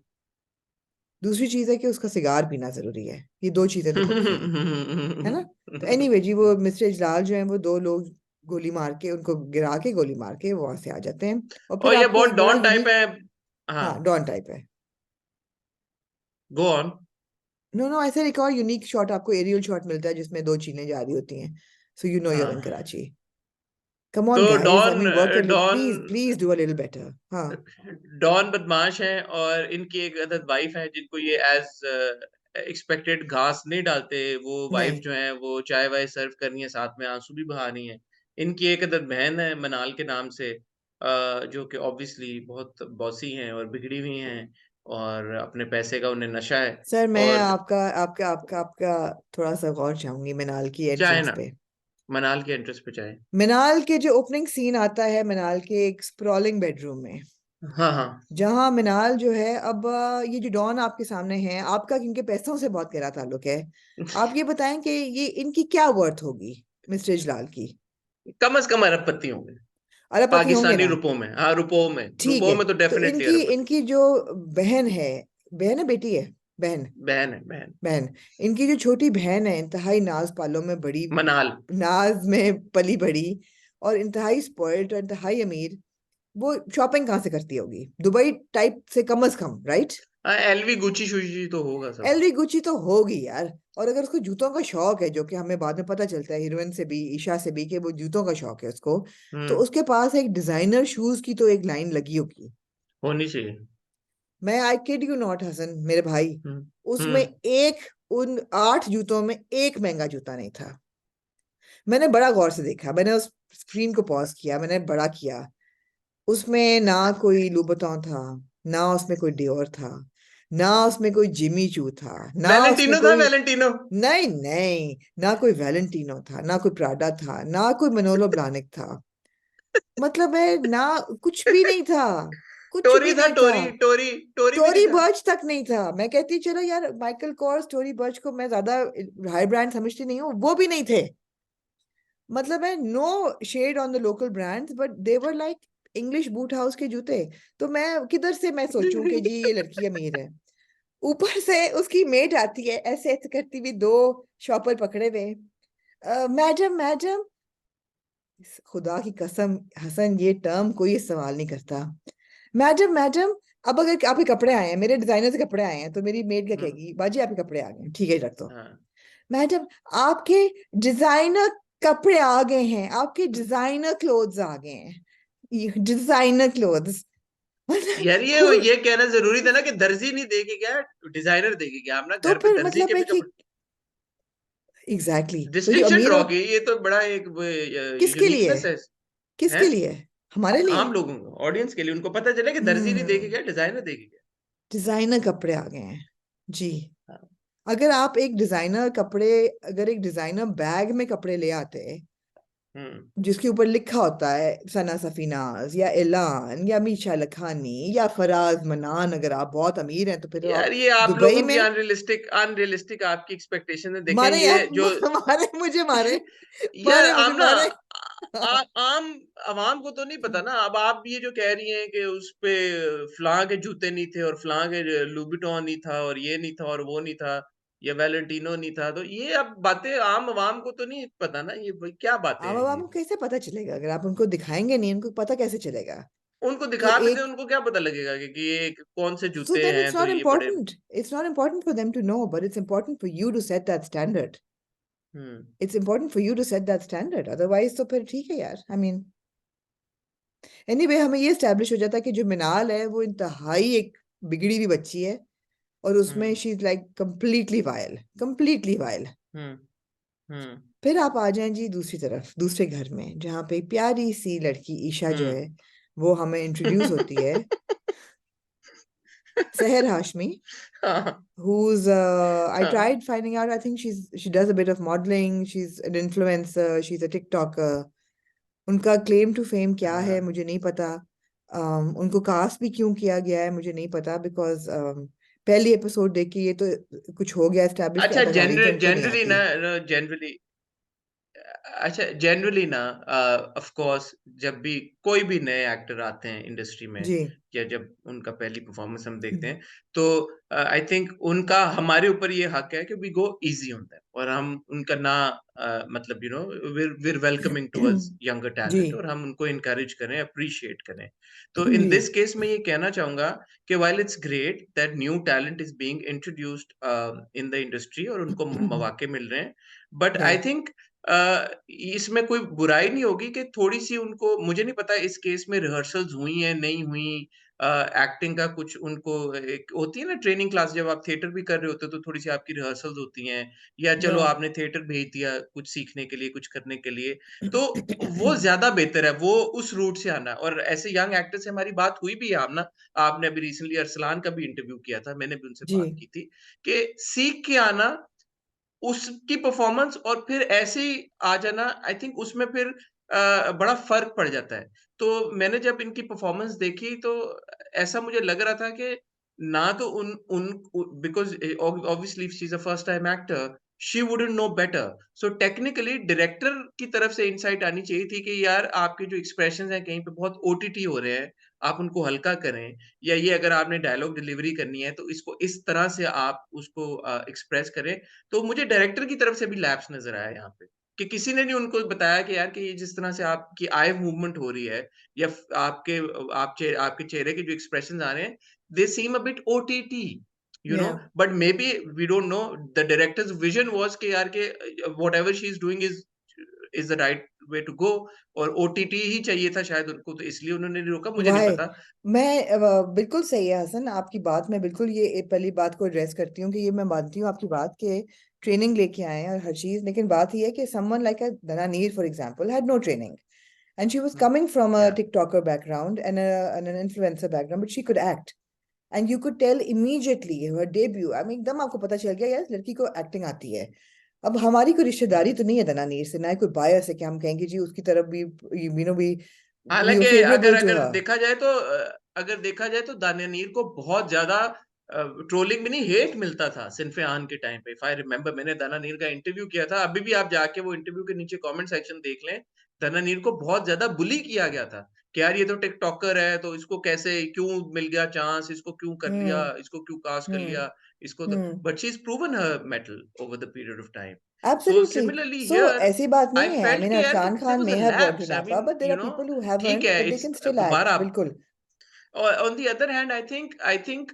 दूसरी चीज है कि उसका सिगार पीना जरूरी है। ये 2 चीजें तो पक्की हैं, है ना? तो हम्म। एनीवे जी, वो मिस्टर इजलाल जो है वो 2 लोग गोली मार के, उनको गिरा के गोली मार के वो वहां से आ जाते हैं। और फिर और ये आपको बहुत एक बड़ा डॉन टाइप यूनिक, है। हाँ, हाँ डॉन टाइप है। Go on. नो नो, ऐसे एक और यूनिक शॉट आपको एरियल शॉट मिलता है जिसमें 2 चीजें जा रही होती हैं। So you know your in हाँ, कराची। कम ऑन तो guys, I don't mean work कर लो don please, please do a little better. हाँ। डॉन बदमाश हैं, और इनकी एक अदद वाइफ है जिनको ये एज एक्सपेक्टेड घास नहीं डालते। वो वाइफ नहीं जो है वो चाय वाय सर्व करनी है, साथ में आंसू भी बहानी है। इनकी एक अदद बहन है मनाल के नाम से, जो कि ऑब्वियसली बहुत बॉसी हैं और बिगड़ी हुई हैं, और अपने पैसे का उन्हें नशा है। सर, मैं और आपका आपका आपका आपका थोड़ा सा गौर चाहूंगी मिनाल की चाहे एंट्रेंस ना, पे। मनाल के इंटरेस्ट पे चाहे। मिनाल के जो ओपनिंग सीन आता है मिनाल के एक स्प्रॉलिंग बेडरूम में, हाँ, हाँ। जहां मिनाल जो है, अब ये जो डॉन आपके सामने है, आपका इनके पैसों से बहुत गहरा ताल्लुक है। आप ये बताएं कि ये इनकी क्या वर्थ होगी मिस्टर इजलाल की? कम से कम अरबपति होंगे। अरबपति होंगे पाकिस्तानी ना? रुपयों में, हाँ, रुपयों में, ठीक रुपयों है। में तो तो डेफिनेटली इनकी अरबपति। इनकी जो बहन है, बहन है बेटी है? बहन। बहन है, बहन। बहन। इनकी जो छोटी बहन है, इंतहाई नाज पालो में बड़ी, मनाल। नाज में पली बड़ी, और इंतहाई स्पॉइल्ड और इंतहाई अमीर, वो शॉपिंग कहाँ से करती होगी? दुबई टाइप से कम से कम, राइट? हाँ, एलवी गुची शुची तो होगा सब। एलवी गुची तो होगी यार। और अगर उसको जूतों का शौक है, जो कि हमें बाद में पता चलता है हीरोइन से भी, ईशा से भी, कि वो जूतों का शौक है उसको, तो हम्म। उसके पास एक डिजाइनर शूज की तो एक लाइन लगी होगी। होनी चाहिए। मैं I kid you not Hasan मेरे भाई, हम्म। उसमें हम्म। एक, उन 8 जूतों में एक महंगा जूता नहीं था। मैंने बड़ा गौर से देखा, मैंने उस स्क्रीन को पॉज किया, मैंने बड़ा किया। उसमें ना कोई लूबुटॉन था, ना उसमें कोई डियोर था, ना उसमें कोई जिमी चू था, ना उसमें वैलेंटिनो था, कोई, वैलेंटिनो। नहीं नहीं, ना कोई वैलेंटिनो था, ना कोई प्राडा था, ना कोई मनोलो ब्लानिक था। मतलब है ना, कुछ भी नहीं था, कुछ टोरी भी था, नहीं था। टोरी, टोरी, टोरी भी नहीं टोरी था। बर्च तक नहीं था। मैं कहती चलो यार, माइकल कोर्स, टोरी बर्च को मैं ज्यादा हाई ब्रांड समझती नहीं हूँ, वो भी नहीं थे। मतलब है, no shade on the local brands, but they were like English boot house के जूते। तो मैं किधर से मैं सोचूं कि जी ये लड़की अमीर है? ऊपर से उसकी मेट आती है ऐसे ऐसे करती हुई, 2 शॉपर पकड़े हुए, मैडम मैडम, खुदा की कसम हसन, ये टर्म कोई सवाल नहीं करता। मैडम मैडम, अब अगर आपके कपड़े आए हैं, मेरे डिजाइनर से कपड़े आए हैं, तो मेरी मेड क्या हम्म। कहेगी? बाजी आपके कपड़े आ गए हैं, ठीक है रख दो। हाँ। मैडम, आपके डिजाइनर कपड़े आ गए हैं, आपके डिजाइनर क्लोथ्स आ गए हैं, डिजाइनर क्लोथ्स। यार खुद, ये कहना जरूरी था ना कि दर्जी नहीं देके गया, डिजाइनर देके गया। अपना तो घर पे फिर दर्जी मतलब के है भी कि कपड़े। एग्जैक्टली exactly, तो जो डिस्टिंक्शन अमीर ड्रॉ और की, ये तो बड़ा एक किसके लिए, यूनिकनेस है। हैं? किसके लिए? हमारे लिए। आम लोगों को, ऑडियंस के लिए, उनको पता चले कि दर्जी नहीं देके हम्म। गया, डिजाइनर देके गया। डिजाइनर कपड़े आ गए हैं जी। हाँ। अगर आप एक डिजाइनर कपड़े, अगर एक डिजाइनर बैग में कपड़े ले आते, जिसके ऊपर लिखा होता है सना सफीनाज या ऐलान या मीशा लखानी या फराज मनान। अगर आप बहुत अमीर हैं तो फिर आप यार ये आप दुबई लोगों की में अनरियलिस्टिक आपकी एक्सपेक्टेशन है। देखें मारे यार। ये जो मारे मुझे मारे। यार मारे मुझे आम ना मारे। आम आवाम को तो नहीं पता ना। अब आप ये जो कह रही हैं कि उस पे फलां के जूते नहीं थे और फलां के लुबिटॉन नहीं था और ये नहीं था और वो नहीं था या वैलेंटिनो नहीं था, तो ये अब बातें आम आवाम को तो नहीं पता ना। ये भाई क्या बातें आम हैं आवाम ये? को कैसे पता चलेगा अगर आप उनको दिखाएंगे नहीं? उनको पता कैसे चलेगा उनको कि दिखा भी दे, एक। उनको क्या पता लगेगा कि ये कौन से So जूते then हैं तो ये बड़े। it's not important for them to know, but it's important for you to set that standard. Hmm It's important for you to set that standard. Otherwise तो फिर ठीक है यार। I mean, anyway, हमें ये establish हो जाता है कि जो मिनाल है वो इंतहाई एक बिगड़ी हुई बच्ची है और उसमें hmm she is like completely vile, completely vile। Hmm hmm फिर आप आ जाएं जी दूसरी तरफ, दूसरे घर में, जहाँ पे प्यारी सी लड़की ईशा जो है हम्म वो हमें इंट्रोड्यूस होती है। सहर हाशमी, हाँ who's I हाँ tried finding out. I think she does a bit of modeling. She's an influencer. She's a TikToker. उनका claim to fame क्या है हाँ। मुझे नहीं पता। उनको कास्ट भी क्यों किया गया है मुझे नहीं पता, बिकॉज पहली एपिसोड देख के ये तो कुछ हो गया एस्टेब्लिश कि अच्छा अदाकारी तो इनको नहीं जनरली आती। ना, जनरली अच्छा जनरली ना, ऑफ कोर्स जब भी कोई भी नए एक्टर आते हैं इंडस्ट्री में जी। या जब उनका पहली परफॉर्मेंस हम देखते हैं, तो आई थिंक उनका हमारे ऊपर ये हक है कि we go easy on them और हम उनका ना मतलब we're वेलकमिंग टुवर्ड्स यंगर जी। टैलेंट और हम उनको इनकरेज करें, अप्रिशिएट करें। तो इन जी। दिस केस में ये कहना चाहूंगा कि while it's great that new talent is being introduced in the industry और उनको मौके मिल रहे हैं, बट या आई थिंक इसमें कोई बुराई नहीं होगी कि थोड़ी-सी उनको, मुझे नहीं पता इस केस में रिहर्सल्स हुई हैं, नहीं हुई, एक्टिंग का कुछ उनको एक होती है ना ट्रेनिंग क्लास, जब आप थिएटर भी कर रहे होते हो तो थोड़ी-सी आपकी रिहर्सल्स होती हैं या या चलो आपने थिएटर भेज दिया कुछ सीखने के लिए, कुछ करने के लिए, तो वो ज़्यादा बेहतर है, वो उस रूट से आना। और ऐसे यंग एक्टर से हमारी बात हुई भी है आमना, आपने अभी रिसेंटली अरसलान का भी इंटरव्यू किया था, मैंने भी उनसे जी। बात की थी कि सीख के आना उसकी परफॉर्मेंस और फिर ऐसे ही आ जाना, आई थिंक उसमें फिर बड़ा फ़र्क पड़ जाता है। तो मैंने जब इनकी परफॉर्मेंस देखी तो ऐसा मुझे लग रहा था कि ना तो उन उन because obviously if she is a first time actor, she wouldn't know better. So technically director की तरफ से इनसाइट आनी चाहिए थी कि यार आपके जो एक्सप्रेशंस हैं कहीं पे बहुत ओटीटी हो रहे हैं, आप उनको हल्का करें, या ये अगर आपने डायलॉग डिलीवरी करनी है तो इसको इस तरह से आप उसको एक्सप्रेस करें। तो मुझे डायरेक्टर की तरफ से भी लैप्स नज़र आया यहाँ पे, कि किसी ने नहीं उनको बताया कि यार कि ये जिस तरह से आपकी आई मूवमेंट हो रही है या आपके चेहरे के जो एक्सप्रेशंस आ रहे हैं, they seem a bit OTT, you know, या but may be we don't know the director's vision was कि यार के whatever she is doing is the right way to go, और ओटीटी ही चाहिए था शायद उनको, तो इसलिए उन्होंने नहीं रोका, मुझे नहीं वाह। पता। मैं बिल्कुल सही है हसन आपकी बात। मैं बिल्कुल ये पहली बात को एड्रेस करती हूँ कि ये मैं मानती हूँ आपकी बात के ट्रेनिंग लेके आए हैं और हर चीज, लेकिन बात ये है कि someone like a Dananeer for example had no training and she was hmm, coming from a या TikToker background and an influencer background, but she could act, and you could tell immediately her debut। I mean एकदम आपको पता चल गया यार इस लड़की को एक्टिंग आती है। अब हमारी कोई हुँ। रिश्तेदारी तो नहीं है दनानीर से, ना ही कोई बायस है कि हम कहेंगे जी उसकी तरफ भी, यू नो, वी हालाँकि अगर फेवरेबल टू अगर हर। देखा जाए तो अगर देखा जाए तो दानियानीर को बहुत ज़्यादा ट्रोलिंग भी नहीं, हेट मिलता था सिन्फ़े आन के टाइम पे। इफ आई रिमेंबर, मैंने दानानीर का इंटरव्यू किया था, अभी भी आप जाके वो इंटरव्यू के नीचे कमेंट सेक्शन देख लें, दानानीर को बहुत ज़्यादा बुली किया गया था कि यार ये तो टिकटॉकर है, तो इसको कैसे क्यों मिल गया चांस, इसको क्यों कर लिया, हम्म। इसको क्यों कास्ट कर हम्म। लिया, इसको तो, हम्म। But she is proven her mettle over the period of time. So Absolutely. Similarly So here ऐसी बात आई नहीं है। I फेल्ट mean कि यार कि Arslan there Khan was may a have brought to lapse, I Napa, mean but there you are no, people who ठीक haven't, है, but they it's can still act। दोबारा बिल्कुल। on the other hand, I think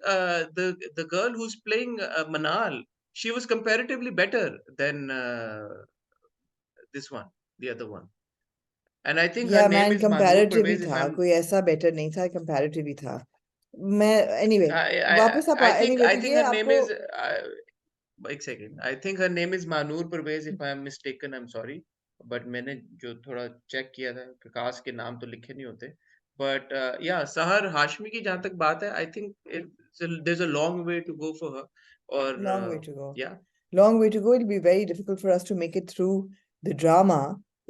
the girl who's playing Manal, she was comparatively better than this one, the other one, and I think her या name man is Manur comparative he Pervez. If था, I'm, कोई ऐसा better नहीं था, comparative ही था। मैं anyway वापस आप एनीवे I तो think ये her name आपको। is. एक second, I think her name is Mahnoor Parvez, if I am mistaken, I am sorry, but मैंने जो थोड़ा चेक किया था, प्रकाश के नाम तो लिखे नहीं होते, बट या सहर हाशमी की जहां तक बात है, I think there is a long way to go for her, और long way to go। या Long way to go। It'll be very difficult for us to make it through the drama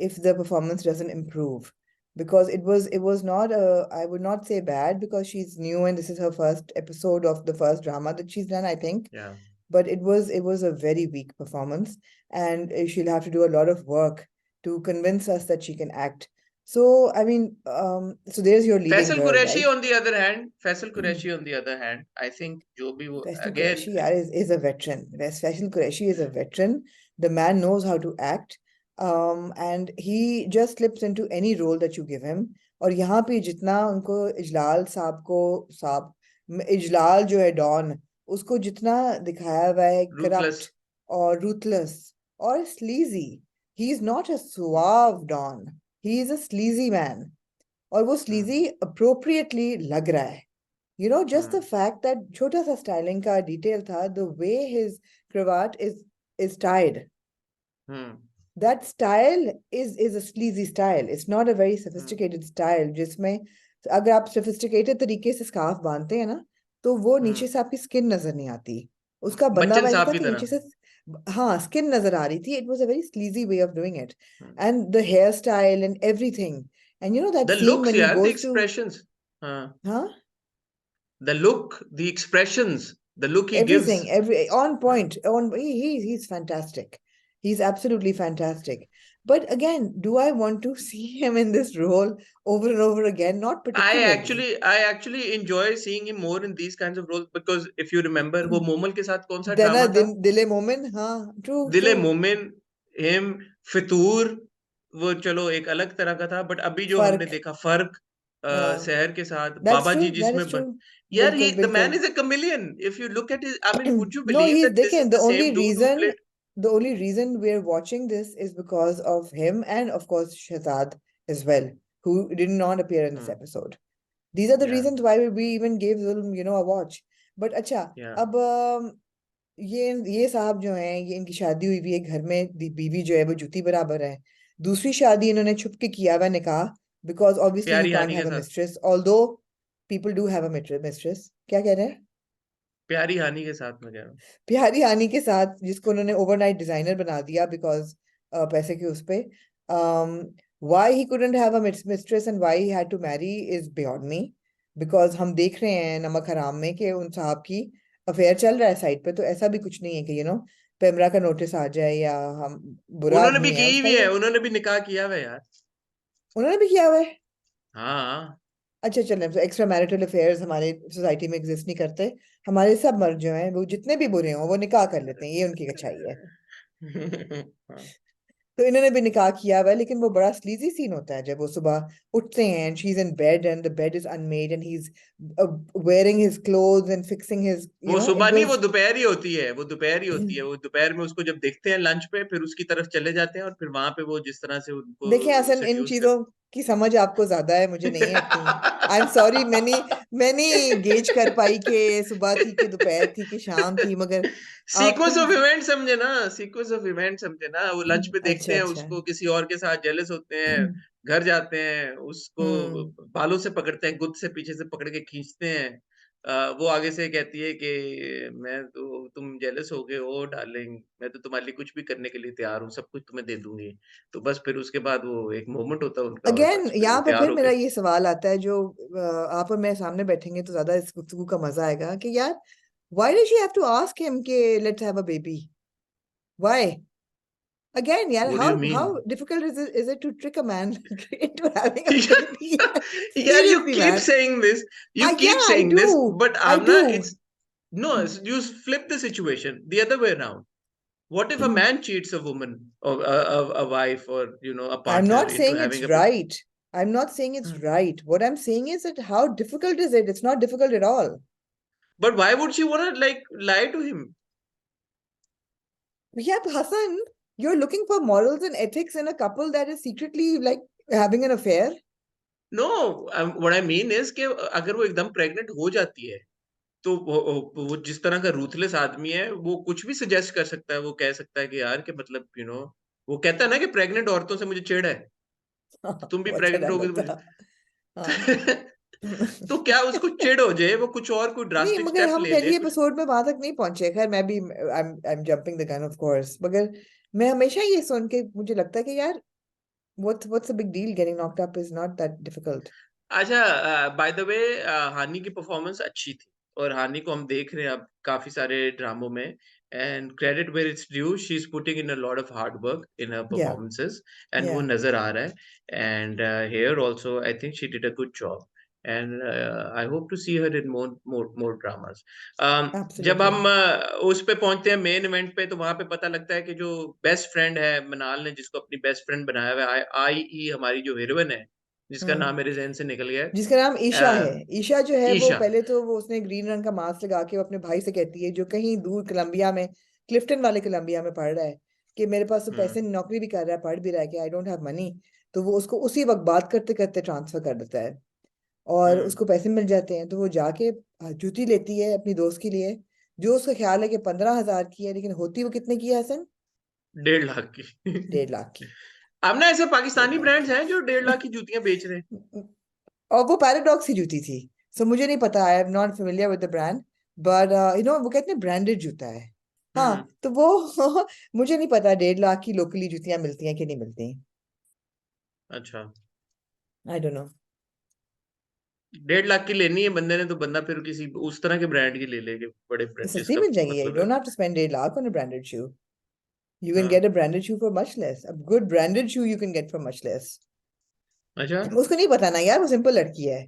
if the performance doesn't improve, because it was not a, I would not say bad, because she's new and this is her first episode of the first drama that she's done, I think. Yeah. But it was a very weak performance, and she'll have to do a lot of work to convince us that she can act. So I mean, so there's your leading Faisal girl, Qureshi right? on the other hand, Faisal Qureshi on the other hand, I think जो भी वो Faisal again, Qureshi yaar, is a veteran. Faisal Qureshi is a veteran. The man knows how to act. And he just slips into any role that you give him. और यहाँ पे जितना उनको इजलाल साहब को साहब इजलाल जो है डॉन, उसको जितना दिखाया हुआ है ruthless. करप्ट और रूथलेस और sleazy, he is not a suave don, he is a sleazy man. और वो स्लीजी अप्रोप्रिएटली लग रहा है. Just the fact that छोटा सा styling का detail था, the way his cravat is tied. That style is a sleazy style. It's not a very sophisticated style, जिसमें अगर आप sophisticated तरीके से scarf बांधते हैं ना, तो वो नीचे से आपकी skin नजर नहीं आती. उसका बंदा बच्चन हुआ साहब था की कि नीचे तरह. से हाँ skin नजर आ रही थी. It was a very sleazy way of doing it, and the hairstyle and everything. And that The scene looks, when he यार, the goes to expressions. huh? The look, the expressions, the look he Everything, gives. on point. He's fantastic. He's absolutely fantastic. But again, do I want to see him in this role over and over again? Not particularly. I actually enjoy seeing him more in these kinds of roles because if you remember, वो मोमल के साथ कौन सा Dana drama था? Dile Momin, हाँ, true, दिले true. मोमिन, him, फितूर, वो चलो एक अलग तरह का था, बट अभी जो हमने फर्क, देखा फर्क हाँ, शहर के साथ that's Baba ji true, that is जिसमें true. यार बिल्कुल, the man बिल्कुल. is a chameleon. If you look at his, I mean, would you No, believe he's, that this is देखें, the same dude who played? the only reason we're watching this is because of him and of course Shahzad as well, who did not appear in this episode. These are the Yeah, reasons why we even gave Zulm, a watch. But अच्छा, yeah. अब ये साहब जो हैं, ये इनकी शादी हुई हुई है, घर में बीवी जो है वो जूती बराबर है. दूसरी शादी इन्होंने छुप के किया हुआ निकाह, because obviously he प्यारी can't हानि के have a साथ, mistress, although people do have a mistress. क्या कह रहे हैं? प्यारी हानि के साथ में कह रहा हूँ. प्यारी हानि के साथ, जिसको उन्होंने ओवरनाइट डिजाइनर बना दिया बिकॉज पैसे के उस पे. why he couldn't have a mistress and why he had to marry is beyond me, because हम देख रहे हैं नमक हराम में कि उन साहब की अफेयर चल रहा है साइड पे. तो ऐसा भी कुछ नहीं है कि पेमरा का नोटिस आ जाए या हम बुरा उन्होंने भी आदमी है की उसका. हुई है, ये उन्होंने भी निकाह किया हुआ है यार. उन्होंने भी किया हुआ है. हाँ. अच्छा चलें, तो एक्स्ट्रा मैरिटल अफेयर्स हमारे सोसाइटी में एग्जिस्ट नहीं करते. हमारे सब मर्द जो हैं वो जितने भी बुरे हों वो निकाह कर लेते हैं, ये उनकी अच्छाई है. हाँ. तो इन्होंने भी निकाह किया हुआ है, लेकिन वो बड़ा स्लीजी सीन होता है जब वो सुबह उठते हैं and she is in bed and the bed is Unmade and he is wearing his clothes and fixing his वो सुबह इट नहीं, वो वाज. दोपहर ही होती है, वो दोपहर ही होती है. वो दोपहर में उसको जब देखते हैं लंच पे, फिर उसकी तरफ चले जाते हैं और फिर वहां पे वो जिस तरह से उनको देखिए हसन, इन सेड्यूस चीजों की समझ आपको ज्यादा है, मुझे नहीं है इतनी. आई एम सॉरी, मैंने गेज कर पाई कि सुबह थी कि दोपहर थी कि शाम थी, मगर आपको सीक्वेंस ऑफ इवेंट समझे ना, सीक्वेंस ऑफ इवेंट समझे ना. वो लंच पे देखते अच्छा, हैं अच्छा. उसको किसी और के साथ, जेलस होते हैं, घर जाते हैं, उसको हम्म. बालों से पकड़ते हैं, गुद से पीछे से पकड़ के खींचते हैं. वो आगे से कहती है कि मैं तो, तुम जेलस हो गए हो डार्लिंग, मैं तो तुम्हारे लिए कुछ भी करने के लिए तैयार हूँ, सब कुछ तुम्हें दे दूंगी. तो बस फिर उसके बाद वो एक मोमेंट होता है उनका और अगेन बस फिर वो यहाँ पे तैयार फिर मेरा होके. ये सवाल आता है, जो आप और मैं सामने बैठेंगे तो ज्यादा इस गुफ्तगू का मजा आएगा कि यार, why does she have to ask him कि let's have a baby? Why? Again, यार, What do you how mean? difficult is it to trick a man into having a baby? Yeah, you Seriously, keep man. saying this. You keep Yeah, I saying this, do. but I Amna, do. it's no. You flip the situation the other way around. What if a man cheats a woman or a wife or a I'm partner not into saying it's having a baby? right. I'm not saying it's right. What I'm saying is that how difficult is it? It's not difficult at all. But why would she want to like lie to him? Yeah, Hassan, you're looking for morals and ethics in a couple that is secretly like having an affair. No, what I mean is कि अगर वो एकदम pregnant हो जाती है, तो वो जिस तरह का रूथलेस आदमी है, वो कुछ भी सजेस्ट कर सकता है. वो कह सकता है कि यार कि मतलब वो कहता है ना कि प्रेग्नेंट औरतों से मुझे चिढ़ है, तो तुम भी वो अच्छा प्रेग्नेंट डायलॉग होगे तो था. हाँ. तो क्या उसको चिढ़ हो जाए, वो कुछ और कोई नहीं, ड्रास्टिक मगर स्टेप हम ले ले पहली कुछ. एपिसोड में वहां तक नहीं पहुंचे. खैर, मैं भी I am jumping the gun of course, मगर मैं हमेशा ये सुन के मुझे लगता है कि यार, What's the big deal? Getting knocked up is not that difficult. अच्छा, बाय द वे, हानि की परफॉर्मेंस अच्छी थी और हानि को हम देख रहे हैं अब काफी सारे ड्रामों में, and credit where it's due, she is putting in a lot of hard work in her Yeah, performances, and वो yeah, नजर आ रहा है, and here also I think she did a good job, and I hope to see her in more dramas. जब absolutely. हम उस पे पहुंचते हैं मेन इवेंट पे, तो वहां पे पता लगता है कि जो बेस्ट फ्रेंड है मनाल ने, जिसको अपनी बेस्ट फ्रेंड बनाया हुआ है, आई ई हमारी जो हीरोइन है, जिसका हम्म नाम मेरे ज़हन से निकल गया जिसका नाम है, ईशा है। ईशा जो है वो ईशा। पहले तो वो उसने ग्रीन रंग का मास्क लगा के वो अपने भाई से कहती है, जो कहीं दूर कोलंबिया में, क्लिफ्टन वाले कोलंबिया में पढ़ रहा है, कि मेरे पास तो पैसे, हुँ, नौकरी भी कर रहा है, पढ़ भी रहा है, कि आई डोंट हैव मनी। तो वो उसको उसी वक्त बात करते करते ट्रांसफर कर देता है और हुँ, उसको पैसे मिल जाते हैं। तो वो जाके जूती लेती है अपनी दोस्त के लिए, जो उसका ख्याल है कि 15,000 की है, लेकिन होती वो कितने की है हसन? 1.5 लाख की। 1.5 लाख की। अब ना ऐसे डेढ़ पाकिस्तानी लाख ब्रांड्स की हैं जो 1.5 लाख की जूतियाँ बेच रहे हैं। और वो पैराडॉक्स की जूती थी। सो मुझे नहीं पता, I am not familiar with the brand, but वो कहते हैं ब्रांडेड जूता है। हाँ, हुँ, तो वो मुझे नहीं पता 1.5 लाख की लोकली जूतियां मिलती हैं कि नहीं मिलती। अच्छा। आई डोंट नो। 1.5 लाख की लेनी है बंदे ने, तो बंदा फिर किसी उस तरह के ब्रांड की ले लेके, बड़े तो ब्रांड सस्ती जिसका मिल जाएगी, यू मतलब है। Don't have to spend 1.5 lakh on a branded shoe. You can हाँ, get a branded shoe for much less. A good branded shoe you can get for much less. अच्छा, उसको नहीं पता ना यार, वो सिंपल लड़की है।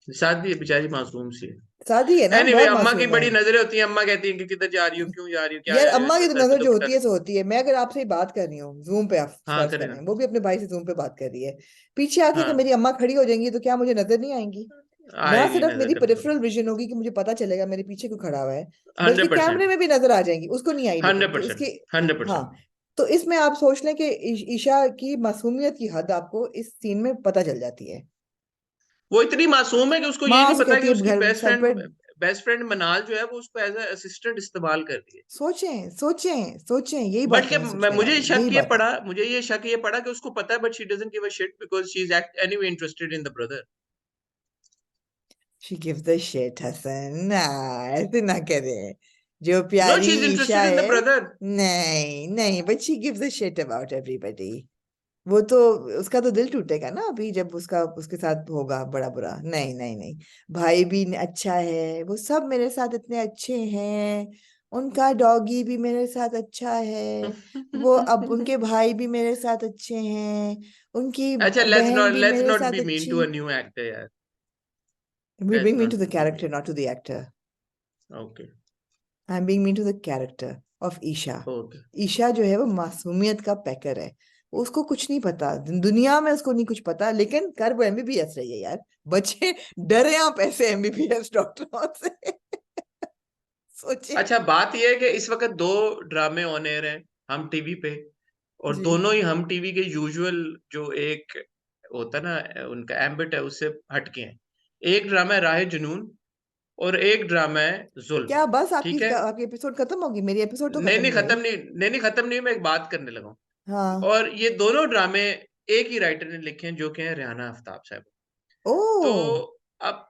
शादी है बेचारी, मासूम सी है। शादी है ना, एनीवे, बहुत अम्मा की मासूम है। बड़ी नज़रें होती हैं, अम्मा कहती हैं कि किधर जा रही हो, क्यों जा रही हो, क्या यार जा रही हो, अम्मा की तो सर पे नजर जो दुपट्टा होती है दे। सो होती है। मैं अगर आपसे ही बात कर रही हूँ जूम पे, आप हाँ, फर्ज करें करें ना। वो भी अपने भाई से जूम पे बात कर रही है, पीछे आके कि हाँ, मेरी अम्मा खड़ी हो जाएंगी तो क्या मुझे नजर नहीं आएंगी? ना आएगी सिर्फ नज़र मेरी डेफिनेटली। पेरिफेरल विजन होगी कि मुझे पता चलेगा मेरे पीछे क्यों खड़ा हुआ है, बल्कि कैमरे 100%, में भी नजर आ जाएंगी। उसको नहीं आई लेकिन, कि उसकी। 100%, हाँ, 100%। तो इसमें आप सोच लें कि ईशा की मासूमियत की हद आपको इस सीन में पता चल जाती है। वो इतनी मासूम है कि उसको ये माँ नहीं उसे पता कहती कि है उसकी घर सर पे। बेस्ट फ्रेंड मनाल जो है वो उसको एज असिस्टेंट इस्तेमाल कर रही है। सोचें सोचें सोचें, यही बट बातें के हैं सोचने मुझे वाली, शक यही ये बातें। पड़ा, कि उसको पता है, but she doesn't give a shit because she is anyway interested in the brother. She gives the shit, Hasan ना, ऐसे ना करे। जो नो, प्यारी she is Isha interested in the है, ब्रदर। नहीं नहीं, but she gives a shit about everybody। वो तो, उसका तो दिल टूटेगा ना अभी जब उसका उसके साथ होगा बड़ा बुरा। नहीं नहीं नहीं, भाई भी अच्छा है, वो सब मेरे साथ इतने अच्छे हैं, उनका डॉगी भी मेरे साथ अच्छा है, वो अब उनके भाई भी मेरे साथ अच्छे हैं, उनकी अच्छा, बहन भी लेट्स मेरे नॉट साथ बी मीन टू अच्छी। अ न्यू एक्टर यार। We let's bring me not to the be character, mean. not to the actor। Okay, I am being mean to the character of Isha. Okay. Isha जो है वो मासूमियत का पैकर है। उसको कुछ नहीं पता दुनिया में, उसको नहीं कुछ पता, लेकिन कर वो एमबीबीएस रही है यार। बच्चे डरे आप ऐसे एमबीबीएस डॉक्टरों से। सोचे। अच्छा, बात ये है कि इस वक्त 2 ड्रामे ऑन एयर हैं हम टीवी पे, और जी। दोनों ही हम टीवी के यूजुअल जो एक होता है ना उनका एम्बिट है, उससे हटके हैं। एक ड्रामा है राह जुनून, और एक ड्रामा है जुल्म। क्या बस ठीक है? आपकी एपिसोड खत्म होगी? मेरी एपिसोड तो नहीं खत्म नहीं नहीं खत्म हुई। नहीं, नहीं नहीं खत्म नहीं, मैं एक बात करने लगा हूँ। हाँ। और ये दोनों ड्रामे एक ही राइटर ने लिखे हैं, जो कि हैं रेहाना आफ्ताब साहब। ओ। तो अब,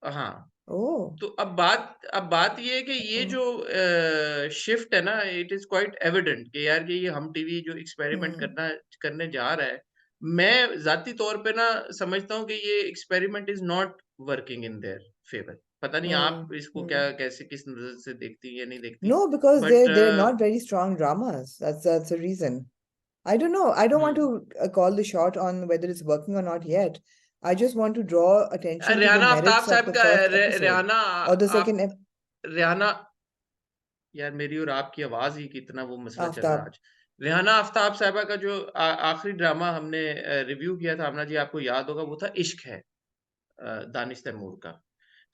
हाँ, ओ। तो अब बात ये है कि ये ओ। जो शिफ्ट है ना, इट इज क्वाइट एविडेंट कि यार कि ये हम टीवी जो एक्सपेरिमेंट हम्म करने जा रहा है, मैं जाती तौर पे ना समझता हूँ कि ये experiment is not working in their favour. पता नहीं आप इसको हम्म। क्या, कैसे, किस नजर से देखती हैं या नहीं देखती, No, because but they're not very strong dramas. That's the reason. I don't know. I don't want to call the shot on whether it's working or not yet. I just want to draw attention to the Rehana Aftab merits of साहब the का first episode Rehana or the आप second Rehana, यार मेरी और आपकी आवाज ही कितना वो मसला चल रहा है आफ्ताब। आज। रेहाना आफ्ताब साहबा का जो आखिरी ड्रामा हमने रिव्यू किया था आमना जी, आपको याद होगा, वो था इश्क है, दानिश तैमूर का।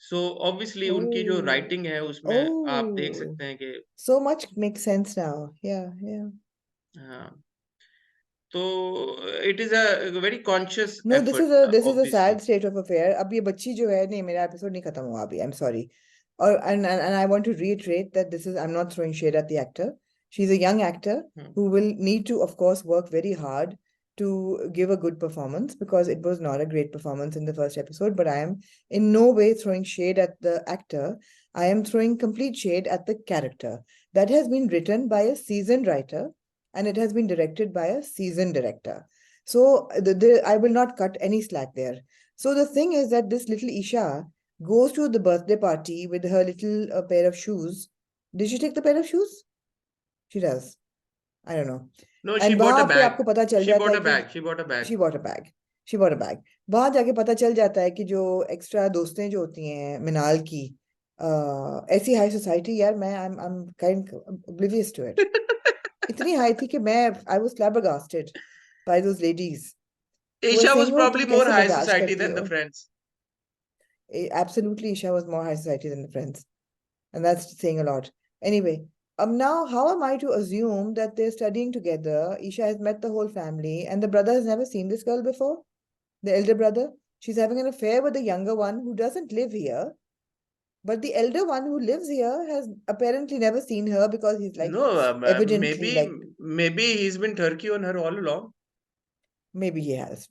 सो ऑब्वियसली उनकी जो Oh, राइटिंग है उसमें आप देख oh, सकते हैं कि, so much makes sense now. Yeah, yeah. हाँ, तो it is a very conscious No, effort this is a obviously. sad state of affair. अब ये बच्ची जो है, नहीं मेरा एपिसोड नहीं खत्म हुआ अभी। I'm sorry. Or and I want to reiterate that this is, I'm not throwing shade at the actor. She's a young actor who will need to, of course, work very hard to give a good performance, because it was not a great performance in the first episode. But I am in no way throwing shade at the actor. I am throwing complete shade at the character that has been written by a seasoned writer, and it has been directed by a seasoned director. So I will not cut any slack there. So the thing is that this little Isha goes to the birthday party with her little pair of shoes. Did she take the pair of shoes? She does. I don't know. No, she And bought a वहां पे bag. आपको पता चल She जाता bought है a कि bag. She bought a bag. she bought a bag. She bought a bag. वहां जाके पता चल जाता है कि जो एक्स्ट्रा दोस्तें जो होती हैं मिनाल की ऐसी हाई सोसाइटी यार मैं I'm kind oblivious to it. इतनी हाई थी कि मैं I was flabbergasted by those ladies who were Isha was saying oh probably तुम more कैसे high बर्दाश्त society करती than the हो. friends. Absolutely Isha was more high society than the friends. And that's saying a lot. Anyway, now how am I to assume that they're studying together? Isha has met the whole family, and the brother has never seen this girl before. The elder brother, she's having an affair with the younger one who doesn't live here. But the elder one who lives here has apparently never seen her because he's like No, evidently maybe like he's been Turkey on her all along. maybe he has.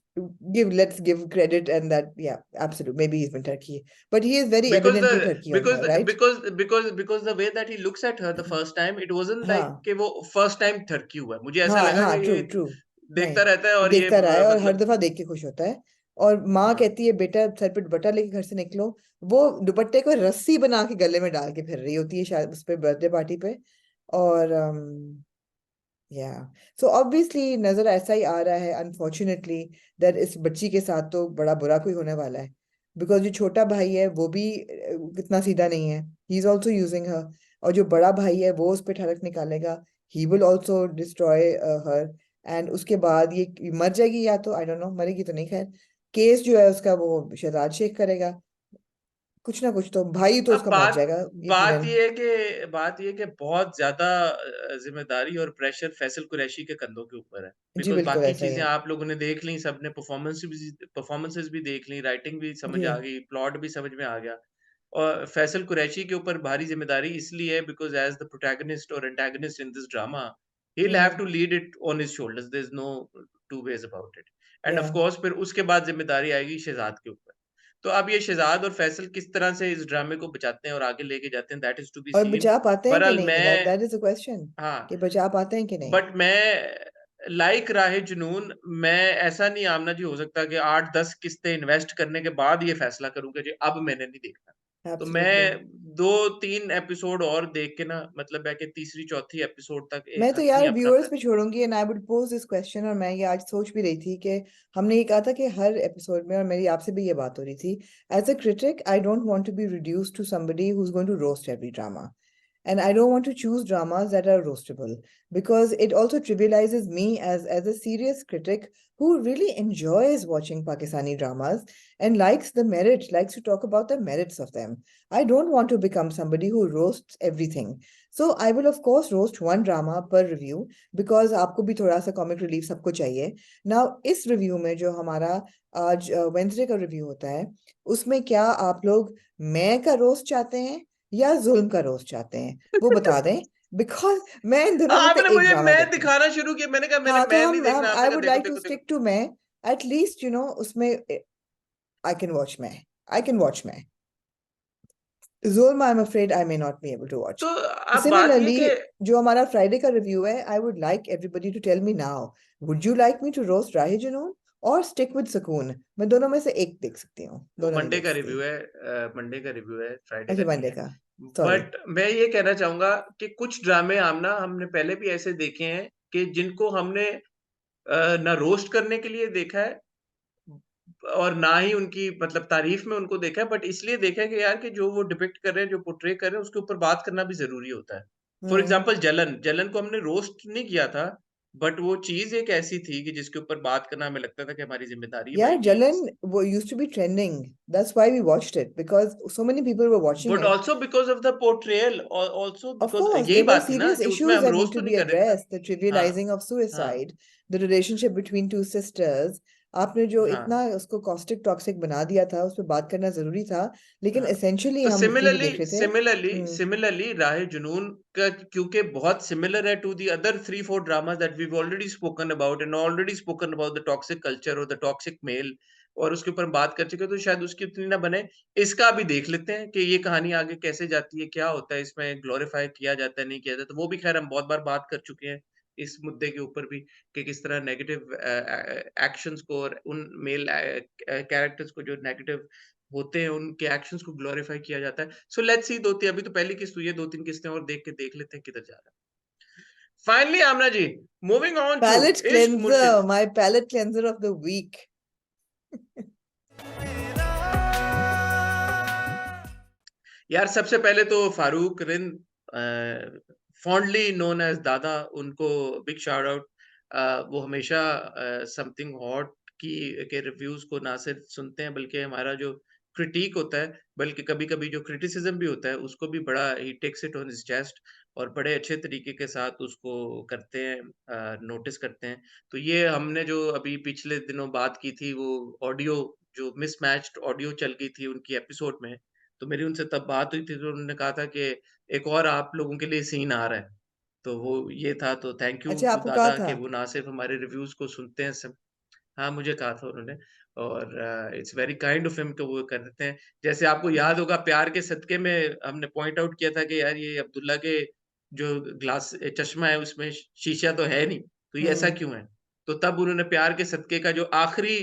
Let's give credit and that yeah, absolutely. Maybe he's been Turkey. But he is very Because evidently the Turkey on her, right? because the way that he looks at her the first time, it wasn't like हाँ कि वो first time Turkey हुआ है. मुझे ऐसा हाँ लगा हाँ कि ट्रू ये ट्रू नहीं देखता रहता है ये और ये देखता रहा है और हर मतलब दफा देख के खुश होता है और माँ हाँ. कहती है बेटा सर पे दुपट्टा लेके घर से निकलो वो दुपट्टे को रस्सी बना के गले में डाल के फिर रही होती है शायद उस पे बर्थडे पार्टी पे और या सो ऑब्वियसली नजर ऐसा ही आ रहा है अनफॉर्चुनेटली दैट इस बच्ची के साथ तो बड़ा बुरा कोई होने वाला है बिकॉज जो छोटा भाई है वो भी कितना सीधा नहीं है ही इज ऑल्सो यूजिंग हर और जो बड़ा भाई है वो उस पर ठलक निकालेगा he will also destroy her and उसके बाद ये मर जाएगी या तो आई डोंट नो मरेगी तो नहीं खैर केस जो है उसका वो शहजाद शेख करेगा कुछ ना कुछ तो भाई तो अब उसका मर बात जाएगा बात यकीनन ये है कि बहुत ज्यादा जिम्मेदारी और प्रेशर फैसल कुरैशी के कंधों के ऊपर है जी बिकॉज बिल्कुल बाकी ऐसा ही चीजें है आप लोगों ने देख ली सबने परफॉर्मेंसेस भी देख ली राइटिंग भी समझ जी आ गई प्लॉट भी समझ में आ गया और फैसल कुरैशी के ऊपर भारी जिम्मेदारी इसलिए है बिकॉज एज द प्रोटैगनिस्ट और antagonist in this drama he will have hmm to lead it on his shoulders there is no two ways about it and yeah of course फिर उसके बाद जिम्मेदारी आएगी शहजाद के ऊपर तो अब ये शहजाद और फैसल किस तरह से इस ड्रामे को बचाते हैं और आगे लेके जाते हैं दैट इज टू बी और सीन बचा पाते हैं कि बहरहाल नहीं दैट मैं दैट इज अ क्वेश्चन हाँ कि बचा पाते हैं कि नहीं बट मैं लाइक राहे जुनून मैं ऐसा नहीं आमना जी हो सकता कि 8-10 किस्तें इन्वेस्ट करने के बाद ये फैसला करूंगा जी अब मैंने नहीं देखना तो मैं एब्सोल्युटली 2-3 एपिसोड और देख के ना मतलब है कि तीसरी चौथी एपिसोड तक मैं तो अपनी यार अपना व्यूअर्स पे छोड़ूंगी and I would pose this question और मैं ये आज सोच भी रही थी कि हमने ये कहा था कि हर एपिसोड में और मेरी आपसे भी ये बात हो रही थी as a critic I don't want to be reduced to somebody who is going to roast every drama and I don't want to choose dramas that are roastable because it also trivializes me as a serious critic who really enjoys watching Pakistani dramas and likes the merit, likes to talk about the merits of them. I don't want to become somebody who roasts everything. So I will of course roast one drama per review because आपको भी थोड़ा सा comic relief सबको चाहिए. Now इस review में जो हमारा आज Wednesday का review होता है उसमें क्या आप लोग मैं का roast चाहते हैं या जुल्म का रोस्ट चाहते हैं वो बता दें बिकॉज मैं इन दोनों में से आपने एक मुझे ड्रामा मैं देखूंगी दिखाना शुरू किया मैंने कहा मैंने हाँ तो मैं नहीं हम देखना आपने आई कहा वुड देखो लाइक टू देखो देखो स्टिक टू मैं एटलीस्ट उसमें आई कैन वॉच मैं आई कैन वॉच मैं Zulm I am afraid I may not be able to watch तो अब बात ये सिमिलरली कि जो हमारा फ्राइडे का रिव्यू है I would like everybody to tell me now would you like me to roast Rahe Junoon और स्टिक विद सुकून मैं दोनों में से एक देख सकती हूँ वो दोनों नहीं मंडे देख का सकती रिव्यू है मंडे का रिव्यू है फ्राइडे अच्छा का नहीं मंडे है का सॉरी बट मैं ये कहना चाहूंगा कि कुछ ड्रामे आमना हमने पहले भी ऐसे देखे हैं कि जिनको हमने ना रोस्ट करने के लिए देखा है और ना ही उनकी मतलब तारीफ में उनको देखा है बट इसलिए देखा है कि यार कि जो वो डिपिक्ट कर रहे हैं जो पोर्ट्रे कर रहे हैं उसके ऊपर बात करना भी जरूरी होता है फॉर हम्म एग्जाम्पल जलन जलन को हमने रोस्ट नहीं किया था बट वो चीज एक ऐसी थी कि जिसके ऊपर बात करना हमें लगता था कि हमारी जिम्मेदारी है Yeah, भाई कि Jalan used to be trending. That's why we watched it because so many people were watching but it. Also because of the portrayal also Of because course, यही there were बात थी ना serious कि उसमें issues हम that need roast to तो नहीं be कर रहे थे ना addressed. The हाँ trivializing of हाँ suicide, the relationship between two sisters. आपने जो हाँ इतना उसको caustic toxic बना दिया था उस पर बात करना जरूरी था लेकिन हाँ essentially तो हम टीवी सिमिलरली देख रहे थे सिमिलरली सिमिलरली राह जुनून का क्योंकि बहुत सिमिलर है to the other 3-4 dramas that we already spoken about and already spoken about the toxic culture और द टॉक्सिक मेल और उसके ऊपर हम बात कर चुके हैं, तो शायद उसकी उतनी ना बने इसका भी देख लेते हैं कि ये कहानी आगे कैसे जाती है क्या होता है इसमें ग्लोरीफाई किया जाता है नहीं किया जाता तो वो भी खैर हम बहुत बार बात कर चुके हैं इस मुद्दे के ऊपर भी कि किस तरह नेगेटिव एक्शंस को और उन मेल कैरेक्टर्स को जो नेगेटिव होते हैं, उनके एक्शंस को ग्लोरीफाई किया जाता है। सो लेट्स सी 2-3 अभी तो पहली किस्त हुई है, 2-3 किस्तें और देख लेते हैं किधर जा रहा है। Finally Amna ji, moving on to Palette Ishq मुर्शिद। cleanser, my palette cleanser of the week. यार सबसे पहले तो Farooq Rind fondly known as Dada, उनको बिग शाउट आउट। वो हमेशा समथिंग हॉट की के रिव्यूज को ना सिर्फ सुनते हैं बल्कि हमारा जो क्रिटिक होता है, बल्कि कभी-कभी जो क्रिटिसिज्म भी होता है उसको भी बड़ा ही takes it on his chest और बड़े अच्छे तरीके के साथ उसको करते हैं, नोटिस करते हैं। तो ये हमने जो अभी पिछले दिनों बात की थी वो ऑडियो, जो मिसमैच्ड ऑडियो चल गई थी उनकी एपिसोड में, तो मेरी उनसे तब बात हुई थी तो उन्होंने कहा था कि एक और आप लोगों के लिए सीन आ रहा है। तो वो ये था, तो थैंक यू अच्छा, टू आपको कहा दादा था? कि वो ना सिर्फ़ हमारे रिव्यूज़ को सुनते हैं सब। हाँ, मुझे कहा था उन्होंने और it's very kind of him कि वो कर देते हैं। जैसे आपको याद होगा प्यार के सदके में हमने पॉइंट आउट किया था कि यार ये अब्दुल्ला के जो ग्लास चश्मा है उसमें शीशा तो है नहीं, तो ये ऐसा हम्म। क्यों है? तो तब उन्होंने प्यार के सदके का जो आखिरी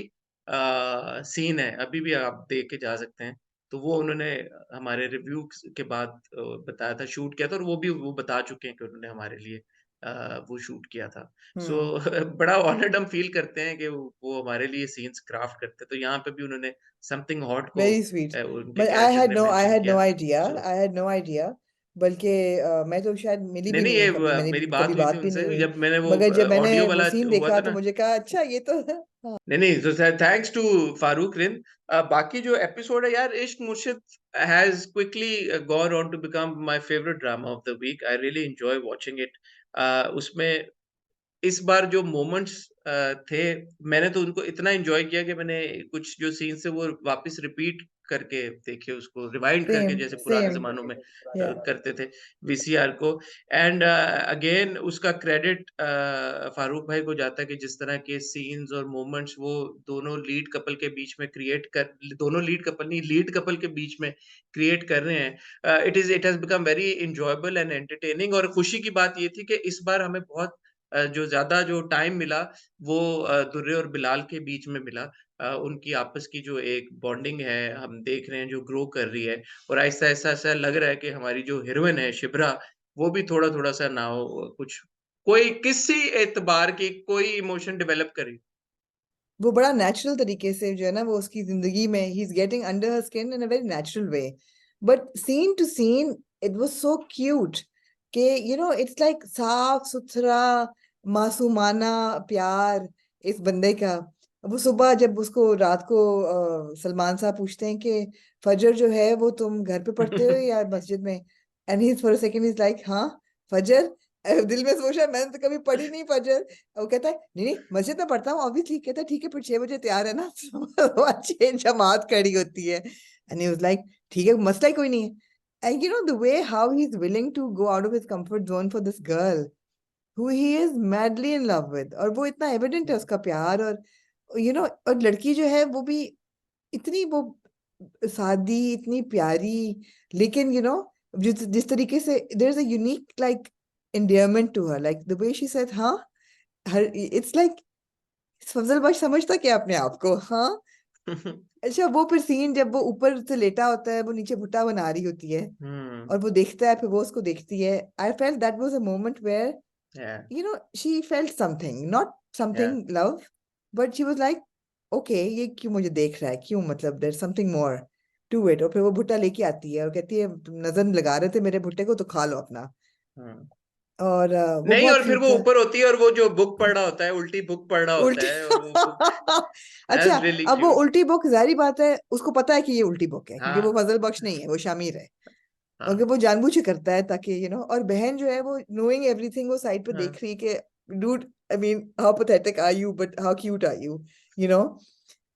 सीन है, अभी भी आप देख के जा सकते हैं। तो वो उन्होंने हमारे रिव्यूज़ के बाद बताया था, शूट किया था और वो बता चुके हैं कि उन्होंने हमारे लिए वो शूट किया था। सो हम्म। बड़ा ऑनर्ड हम फ़ील करते हैं कि वो हमारे लिए सीन्स क्राफ्ट करते हैं। तो यहाँ पे भी उन्होंने समथिंग हॉट को Very sweet. उनके But कैरेक्टर में I मेंशन had no किया। idea. So I had no idea. बल्कि मैं तो शायद मिली नहीं, भी नहीं, नहीं ये हूँ कभी, मैंने मेरी कभी बात हुई थी बात भी नहीं उनसे हुई। जब मैंने वो मगर जब मैंने ऑडियो वो वाला सीन हुआ देखा था तो ना। मुझे कहा अच्छा ये तो हाँ। नहीं, नहीं, so thanks to Farooq Rind. बाकी जो एपिसोड है यार, इश्क मुर्शिद has quickly gone on to become my favorite drama of the week. I really enjoy watching it. उसमें इस बार जो मोमेंट्स थे, मैंने तो उनको इतना एन्जॉय किया कि मैंने कुछ जो सीन्स थे वो वापस रिपीट करके देखे, उसको रिवाइंड करके, सेम जैसे पुराने सेम। ज़मानों में या करते थे वीसीआर को। एंड अगेन उसका क्रेडिट फारूक भाई को जाता है कि जिस तरह के सीन्स और मोमेंट्स वो दोनों लीड कपल के बीच में क्रिएट कर, दोनों लीड कपल नहीं, लीड कपल के बीच में क्रिएट कर रहे हैं। It has become very enjoyable and entertaining और खुशी की बात ये थी कि इस बार हमें बहुत जो ज़्यादा जो टाइम मिला वो दुर्रे और बिलाल के बीच में मिला। उनकी आपस की जो एक बॉन्डिंग है, हम देख रहे हैं जो ग्रो कर रही है और आहिस्ता-आहिस्ता ऐसा लग रहा है कि हमारी जो हीरोइन है शिप्रा, वो भी थोड़ा-थोड़ा सा नाउ कुछ कोई किसी एतबार की कोई इमोशन डेवलप करे। वो बड़ा नेचुरल तरीके से जो है ना वो उसकी जिंदगी में he is getting under her skin in a very natural way, but scene to scene it was so cute कि इट्स लाइक साफ सुथरा मासूमाना प्यार इस बंदे का। वो सुबह जब उसको रात को सलमान साहब पूछते हैं कि फजर जो है वो तुम घर पे पढ़ते हो या मस्जिद में, and he for a second is like हाँ फजर। दिल में सोचा मैंने तो कभी पढ़ी नहीं फजर। वो कहता है नहीं नहीं मस्जिद में पढ़ता हूँ ऑब्वियसली। कहता है ठीक है फिर 6 बजे तैयार है ना। अच्छे जमात खड़ी होती है एंड ही वाज लाइक ठीक है मसला ही कोई नहीं है। And the way how he is willing to go out of his comfort zone for this girl who he is madly in love with, और वो इतना एविडेंट है उसका प्यार। और और लड़की जो है वो भी इतनी वो सादी इतनी प्यारी, लेकिन जिस तरीके से there is a unique like endearment to her, like the way she said हाँ, her it's like फजल बख्श समझता क्या अपने आप को हाँ। अच्छा वो फिर सीन जब वो ऊपर से लेटा होता है वो नीचे भुट्टा बना रही होती है हुँ, और वो देखता है फिर वो उसको देखती है, I felt that was a moment where yeah, she felt something, not yeah. Something love, but she was like okay ये क्यों मुझे देख रहा है, क्यों मतलब there something more to it. और फिर वो भुट्टा लेके आती है और कहती है तुम नजर लगा रहे थे मेरे भुट्टे को तो खा लो अपना। हुँ। और वो नहीं, बहुत और फिर क्यूट वो था। ऊपर होती है और वो जो बुक पढ़ रहा होता है, उल्टी बुक पढ़ रहा होता उल्टी है और वो बुक अच्छा, दैट्स रियली अब वो क्यूट। उल्टी बुक जारी बात है उसको पता है कि ये उल्टी बुक है क्योंकि वो हाँ, फजल बख्श नहीं है वो शामिर है। हाँ, मगर वो जानबूझ के करता है ताकि और बहन जो है वो नोइंग एवरीथिंग वो साइड पे हाँ। देख रही है कि dude I mean how pathetic are you but how cute are you you know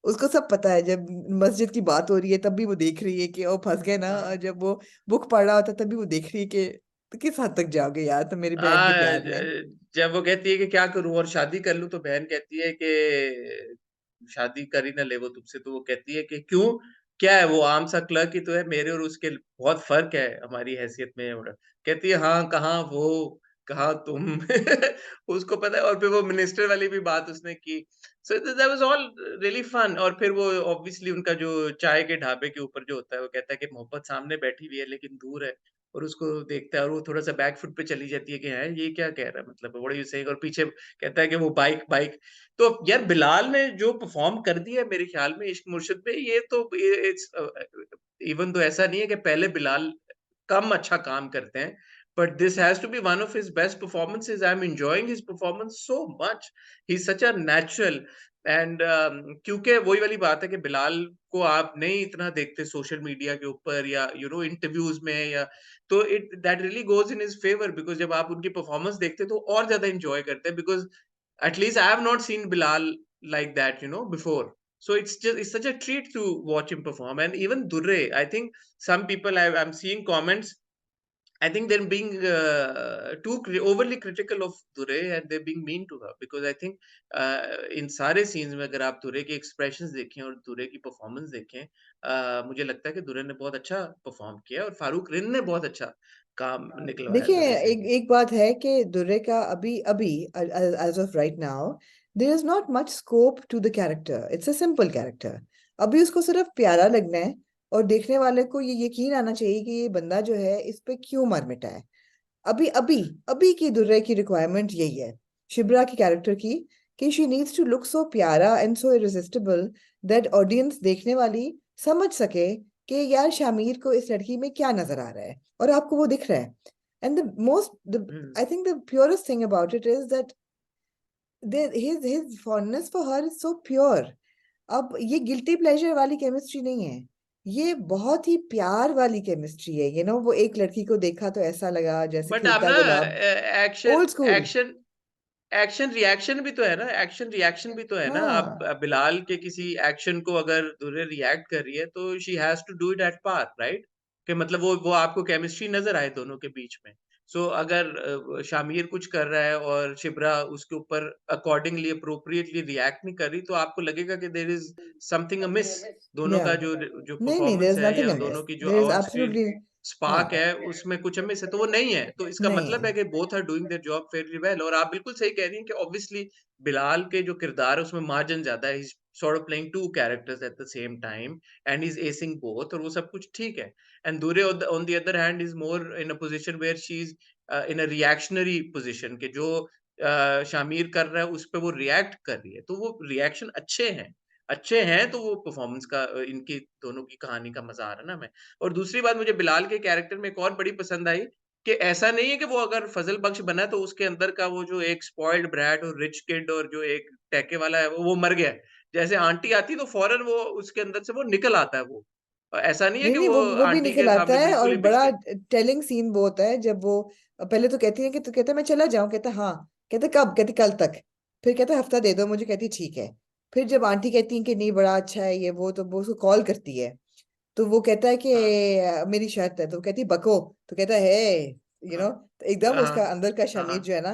उसको सब पता है। जब मस्जिद की बात हो रही है तब भी वो देख रही है कि ओ फंस गए ना, और हाँ। जब वो बुक पढ़ रहा होता है तब भी वो देख रही है कि तो किस हद तक जाओगे यार तुम मेरी बहन के प्यार में। जब वो कहती है कि क्या करूं और शादी कर लूं तो बहन कहती है कि शादी कर ही ना ले वो तुमसे, तो वो कहती है कि क्यों, क्या है वो आम सा क्लर्क ही तो है, मेरे और उसके बहुत फर्क है हमारी हैसियत में। और कहती है हाँ कहाँ वो कहा तुम उसको पता है और फिर वो मिनिस्टर वाली भी बात उसने की। So that was all really fun और फिर वो ऑब्वियसली उनका जो चाय के ढाबे के ऊपर जो होता है, वो कहता है कि मोहब्बत सामने बैठी हुई है लेकिन दूर है और उसको देखता है और वो थोड़ा-सा बैक फुट पे चली जाती है कि हैं ये क्या कह रहा है मतलब व्हाट आर यू सेइंग और पीछे कहता है कि वो बाइक बाइक तो यार बिलाल ने जो परफ़ॉर्म कर दिया मेरे ख़्याल में इश्क मुर्शिद में ये तो इट्स इवन तो ऐसा नहीं है कि पहले बिलाल कम अच्छा काम करते हैं, but this has to be one of his best performances. I'm enjoying his performance so much. He's such a natural and क्योंकि वही वाली बात है कि बिलाल को आप नहीं इतना देखते सोशल मीडिया के ऊपर या यू नो इंटरव्यूज में या तो it that really goes in his favour because जब आप उनकी परफॉर्मेंस देखते हैं तो और ज़्यादा एन्जॉय करते हैं because at least I have not seen Bilal like that, you know, before. So it's such a treat to watch him perform. And even Durre, I think some people I'm seeing comments. I think they're being overly critical of Durre and they're being mean to her because I think इन सारे scenes में अगर आप दुरे के expressions देखें और दुरे की performance देखें मुझे लगता है कि दुरे ने बहुत अच्छा perform किया और फारूक रिन ने बहुत अच्छा काम निकलवाया देखिए दुरे से एक भी एक बात है कि दुर्रे का अभी अभी as of right now there is not much scope to the character, it's a simple character. अभी उसको सिर्फ प्यारा लगना है और देखने वाले को ये यकीन आना चाहिए कि ये बंदा जो है इस पे क्यों मर मिटा है। अभी अभी अभी की दुर्रे की रिक्वायरमेंट यही है शिब्रा की कैरेक्टर की, कि she needs to look so प्यारा and so irresistible that audience देखने वाली समझ सके कि यार शामिर को इस लड़की में क्या नजर आ रहा है और आपको वो दिख रहा है। And hmm I think the purest thing about it is that his fondness for her is so pure. अब ये गिल्टी प्लेजर वाली केमिस्ट्री नहीं है, ये बहुत ही प्यार वाली केमिस्ट्री है। वो एक लड़की को देखा तो ऐसा लगा जैसे बट आप खिलता ना गुलाब। Action old school. Action action reaction भी तो है ना एक्शन रिएक्शन भी तो है ना आप हाँ। बिलाल के किसी एक्शन को अगर दुरे रिएक्ट कर रही है तो she has to do it at par right कि मतलब वो आपको केमिस्ट्री नजर आए दोनों के बीच में सो अगर शामिर कुछ कर रहा है और शिबरा उसके ऊपर अकॉर्डिंगली अप्रोप्रिएटली रिएक्ट नहीं कर रही तो आपको लगेगा कि देयर इज समथिंग अमिस दोनों या का जो जो नहीं, देयर परफॉर्मेंस इज है नथिंग या amiss, दोनों की जो there is on screen absolutely. हाँ। स्पार्क है उसमें कुछ हमें से तो वो नहीं है तो इसका नहीं मतलब है। है कि both are doing their job fairly well और आप बिल्कुल सही कह रही हैं कि ऑब्वियसली बिलाल के जो किरदार है उसमें मार्जिन ज्यादा है he sort of playing two characters at the same time and is acing both और वो सब कुछ ठीक है and Durre on the other hand is more in a position where she is in a reactionary position के जो शामिर कर रहा है उस पे वो रिएक्ट कर रही है तो वो रिएक्शन अच्छे हैं तो वो परफॉर्मेंस का इनकी दोनों की कहानी का मजा आ रहा है ना हमें और दूसरी बात मुझे बिलाल के कैरेक्टर में एक और बड़ी पसंद आई कि ऐसा नहीं है कि वो अगर फजल बख्श बना है तो उसके अंदर का वो जो एक स्पॉइल्ड ब्रैट और रिच किड और जो एक टैके वाला है वो मर गया है जैसे आंटी आती है तो फौरन वो उसके अंदर से वो निकल आता है वो ऐसा नहीं है नहीं कि नहीं, वो वो भी आंटी निकल के आता सामने है बिल्कुल और ही बड़ा बिगड़े टेलिंग सीन वो होता है जब वो पहले तो कहती है कि, तो कहता है मैं चला जाऊं, कहता हाँ, कहते कब, कहती कल तक, फिर कहता हफ्ता दे दो मुझे, कहती ठीक है। फिर जब आंटी कहती है कि नहीं बड़ा अच्छा है ये वो, तो वो उसको कॉल करती है, तो वो कहता है कि हाँ मेरी शर्त है, तो वो कहती बको, तो कहता है हाँ तो एकदम हाँ उसका अंदर का हाँ शमीर जो है ना,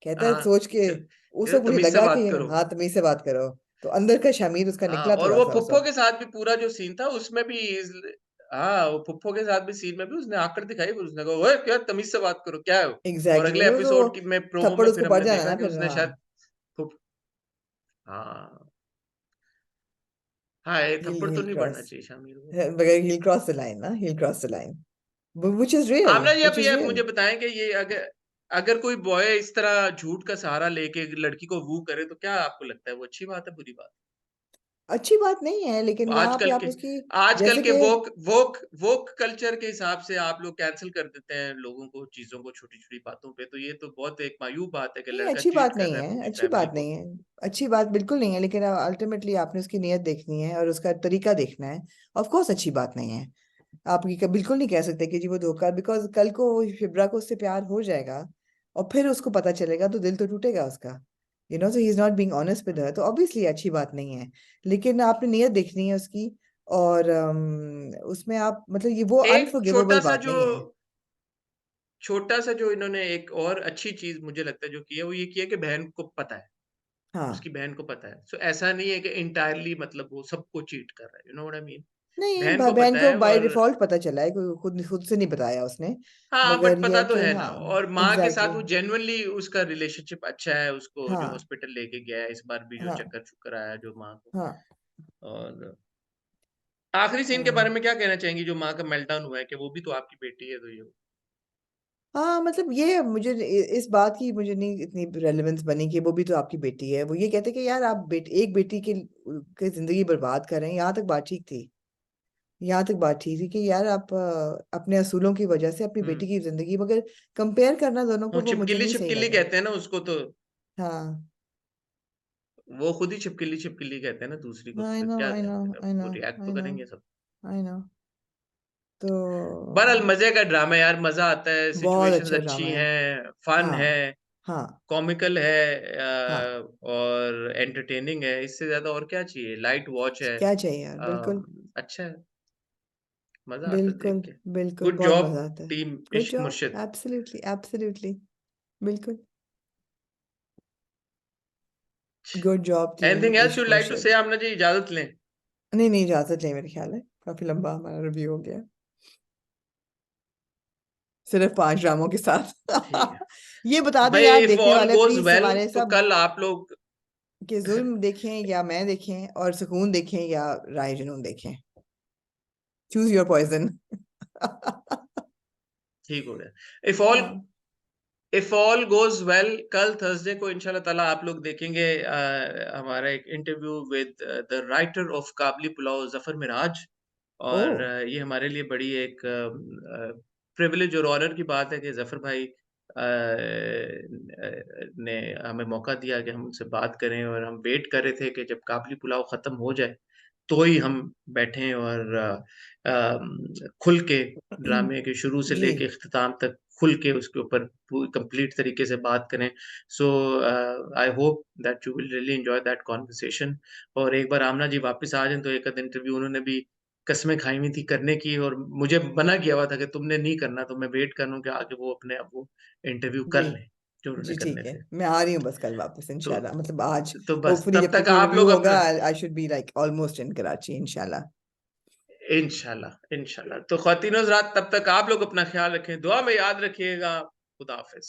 कहता है हाँ सोच के, उस ये वक्त मुझे तमीज से लगा कि बात करो हाँ तमीज से बात करो। तो अंदर का शमीर उसका हाँ, निकला और थोड़ा वो सा उस पुप्पो वक्त। के साथ भी पूरा जो सीन था उसमें भी हाँ वो पुप्पो के साथ भी सीन में भी उसने आकर दिखाई फिर उसने कहा ओए क्या तमीज से बात करो क्या है वो?" और एग्जैक्टली अगले exactly, एपिसोड तो की में प्रोमो थप्पड़ में उसको फिर पड़ हमने जाना देखा ना कि फिर। उसने हाँ। शायद पुप हाँ हाँ ये थप्पड़ तो हील नहीं पड़ना क्रॉस, चाहिए शामिर को बगैर हील क्रॉस द लाइन ना, he'll cross the line, which is आप रियल, ना ये विच अभी इज आप रियल। मुझे बताएं कि ये अगर अगर कोई बॉय इस तरह झूठ का सहारा लेके लड़की को वू करे तो क्या आपको लगता है वो अच्छी बात है बुरी बात अच्छी बात नहीं है, लेकिन यहाँ पे आजकल आप के उसकी आजकल जैसे के कि वोक कल्चर के हिसाब से आप लोग कैंसिल कर देते हैं लोगों को चीजों को छोटी-छोटी बातों पे तो ये तो बहुत एक मायूब बात है कि नहीं, लड़का अच्छी चीट बात कर नहीं रहा है है, पूरी अच्छी फैमिली बात को नहीं है, अच्छी बात बिल्कुल नहीं है, लेकिन अल्टीमेटली आपने उसकी नीयत देखनी है और उसका तरीका देखना है। ऑफ कोर्स अच्छी बात नहीं है। आप ये बिल्कुल नहीं कह सकते कि जी वो धोखा, बिकॉज कल को वो शिब्रा को उससे प्यार हो जाएगा और फिर उसको पता चलेगा तो दिल तो टूटेगा उसका। So he is not being honest with her, तो ऑब्वियसली अच्छी बात नहीं है। लेकिन आपने नीयत देखनी है उसकी, और उसमें आप मतलब ये वो एक अनफॉरगिवेबल बात नहीं है। छोटा सा जो इन्होंने एक और अच्छी चीज मुझे लगता है जो की है वो ये किया कि बहन को पता है हाँ। उसकी बहन को पता है सो ऐसा नहीं है कि इंटायरली मतलब वो सबको चीट कर रहा है you know what I mean नहीं, बहन को बहन पता को है बाय और डिफॉल्ट पता चला है, कोई खुद खुद से नहीं बताया उसने। हाँ, मगर बट ये पता है तो कि है ना। हाँ, और माँ के साथ एग्जैक्टली, वो जेन्युइनली उसका रिलेशनशिप अच्छा है, उसको जो हाँ, हॉस्पिटल लेके गया है इस बार भी, जो हाँ, चक्कर-चुक्कर आया जो माँ को। हाँ, और आखिरी सीन के हाँ, बारे में क्या कहना चाहेंगी, जो माँ का मेल्टडाउन हुआ है कि वो भी तो आपकी बेटी है, तो ये हाँ, मतलब ये मुझे इस बात की मुझे नहीं इतनी रेलेवेंस बनी कि वो भी तो आपकी बेटी है। वो ये कहते कि यार आप एक बेटी की जिंदगी बर्बाद कर रहे हैं। यहाँ तक बात ठीक थी, यहाँ तक बात ठीक थी कि यार आप अपने असूलों की वजह से अपनी हुँ। बेटी की जिंदगी, मगर कंपेयर करना दोनों वो को, वो मुझे नहीं सही छिपकली-छिपकली लगा। कहते हैं ना उसको तो, हाँ, वो खुद ही छिपकली-छिपकली कहते हैं ना दूसरी को, तो आई फिर नो, क्या आई नो, कहें, फिर अब आई नो, वो रिएक्ट तो आई नो, करेंगे सब। I know. तो बहरहाल मज़े का ड्रामा है यार, मज़ा आता है, बहुत सिचुएशंस अच्छा अच्छी ड्रामा है। हैं, फन हाँ, है, हाँ, कॉमिकल है हाँ, और एंटरटेनिंग है, इससे ज़्यादा और क्या चाहिए? लाइट वॉच है, क्या चाहिए यार, बिल्कुल, अच्छा है, मज़ा आता है देख बिल्कुल, के। बिल्कुल, गुड बहुत जॉब मजा आता है। टीम गुड इश्क जॉब, मुर्शिद। एब्सोल्युटली, एब्सोल्युटली, बिल्कुल, good job team anything else इश्क यूड लाइक टू मुर्शिद। से आमना जी, इजाज़त लें? नहीं, नहीं, इजाजत नहीं, मेरे ख्याल है काफी लंबा हमारा रिव्यू हो गया, सिर्फ 5 ड्रामों के ठीक है। साथ। ये बता दें यार भई इफ देखने ऑल वाले गोज़ प्लीज वेल हमारे तो सब, कल आप लोग कि जुल्म देखें या मैं देखें, और सुकून देखें या राय जुनून देखें। Choose your poison. ठीक हो गया। इफ ऑल गोज़ वेल कल थर्सडे को इंशाल्लाह ताला आप लोग देखेंगे हमारा एक interview with the writer of Kabli Pulao Zafar Mairaj. ओ, और ये हमारे लिए बड़ी एक प्रिविलेज और ऑनर की बात है कि ज़फ़र भाई ने हमें मौका दिया कि हम उनसे बात करें, और हम वेट कर रहे थे कि जब काबली पुलाव ख़त्म हो जाए, तो ही हम बैठें और खुल के ड्रामे के शुरू से जी, लेके इख्तिताम तक खुल के उसके ऊपर कंप्लीट तरीके से बात करें। So I hope that you will really enjoy that conversation. और एक बार आमना जी वापस आ जाएँ, तो एक आध इंटरव्यू उन्होंने भी कस्में खाई हुई थी करने की, और मुझे मना किया हुआ था कि तुमने नहीं करना, तो मैं वेट कर रहा हूँ कि आगे वो अपने आप वो इंटरव्यू कर जी, लें, जो उन्होंने जी, करने ठीक है, थे। मैं आ रही हूँ बस कल वापस तो इंशाल्लाह, मतलब आज, बस होपफुली तब जब तक तक ये आप रिव्यू लोग होगा अपना I should be like almost in Karachi इंशाल्लाह। इंशाल्लाह, इंशाल्लाह। तो ख़वातीन-ओ-हज़रात तब तक आप लोग अपना ख़्याल रखें, दुआ में याद रखिएगा। खुदा हाफ़िज़।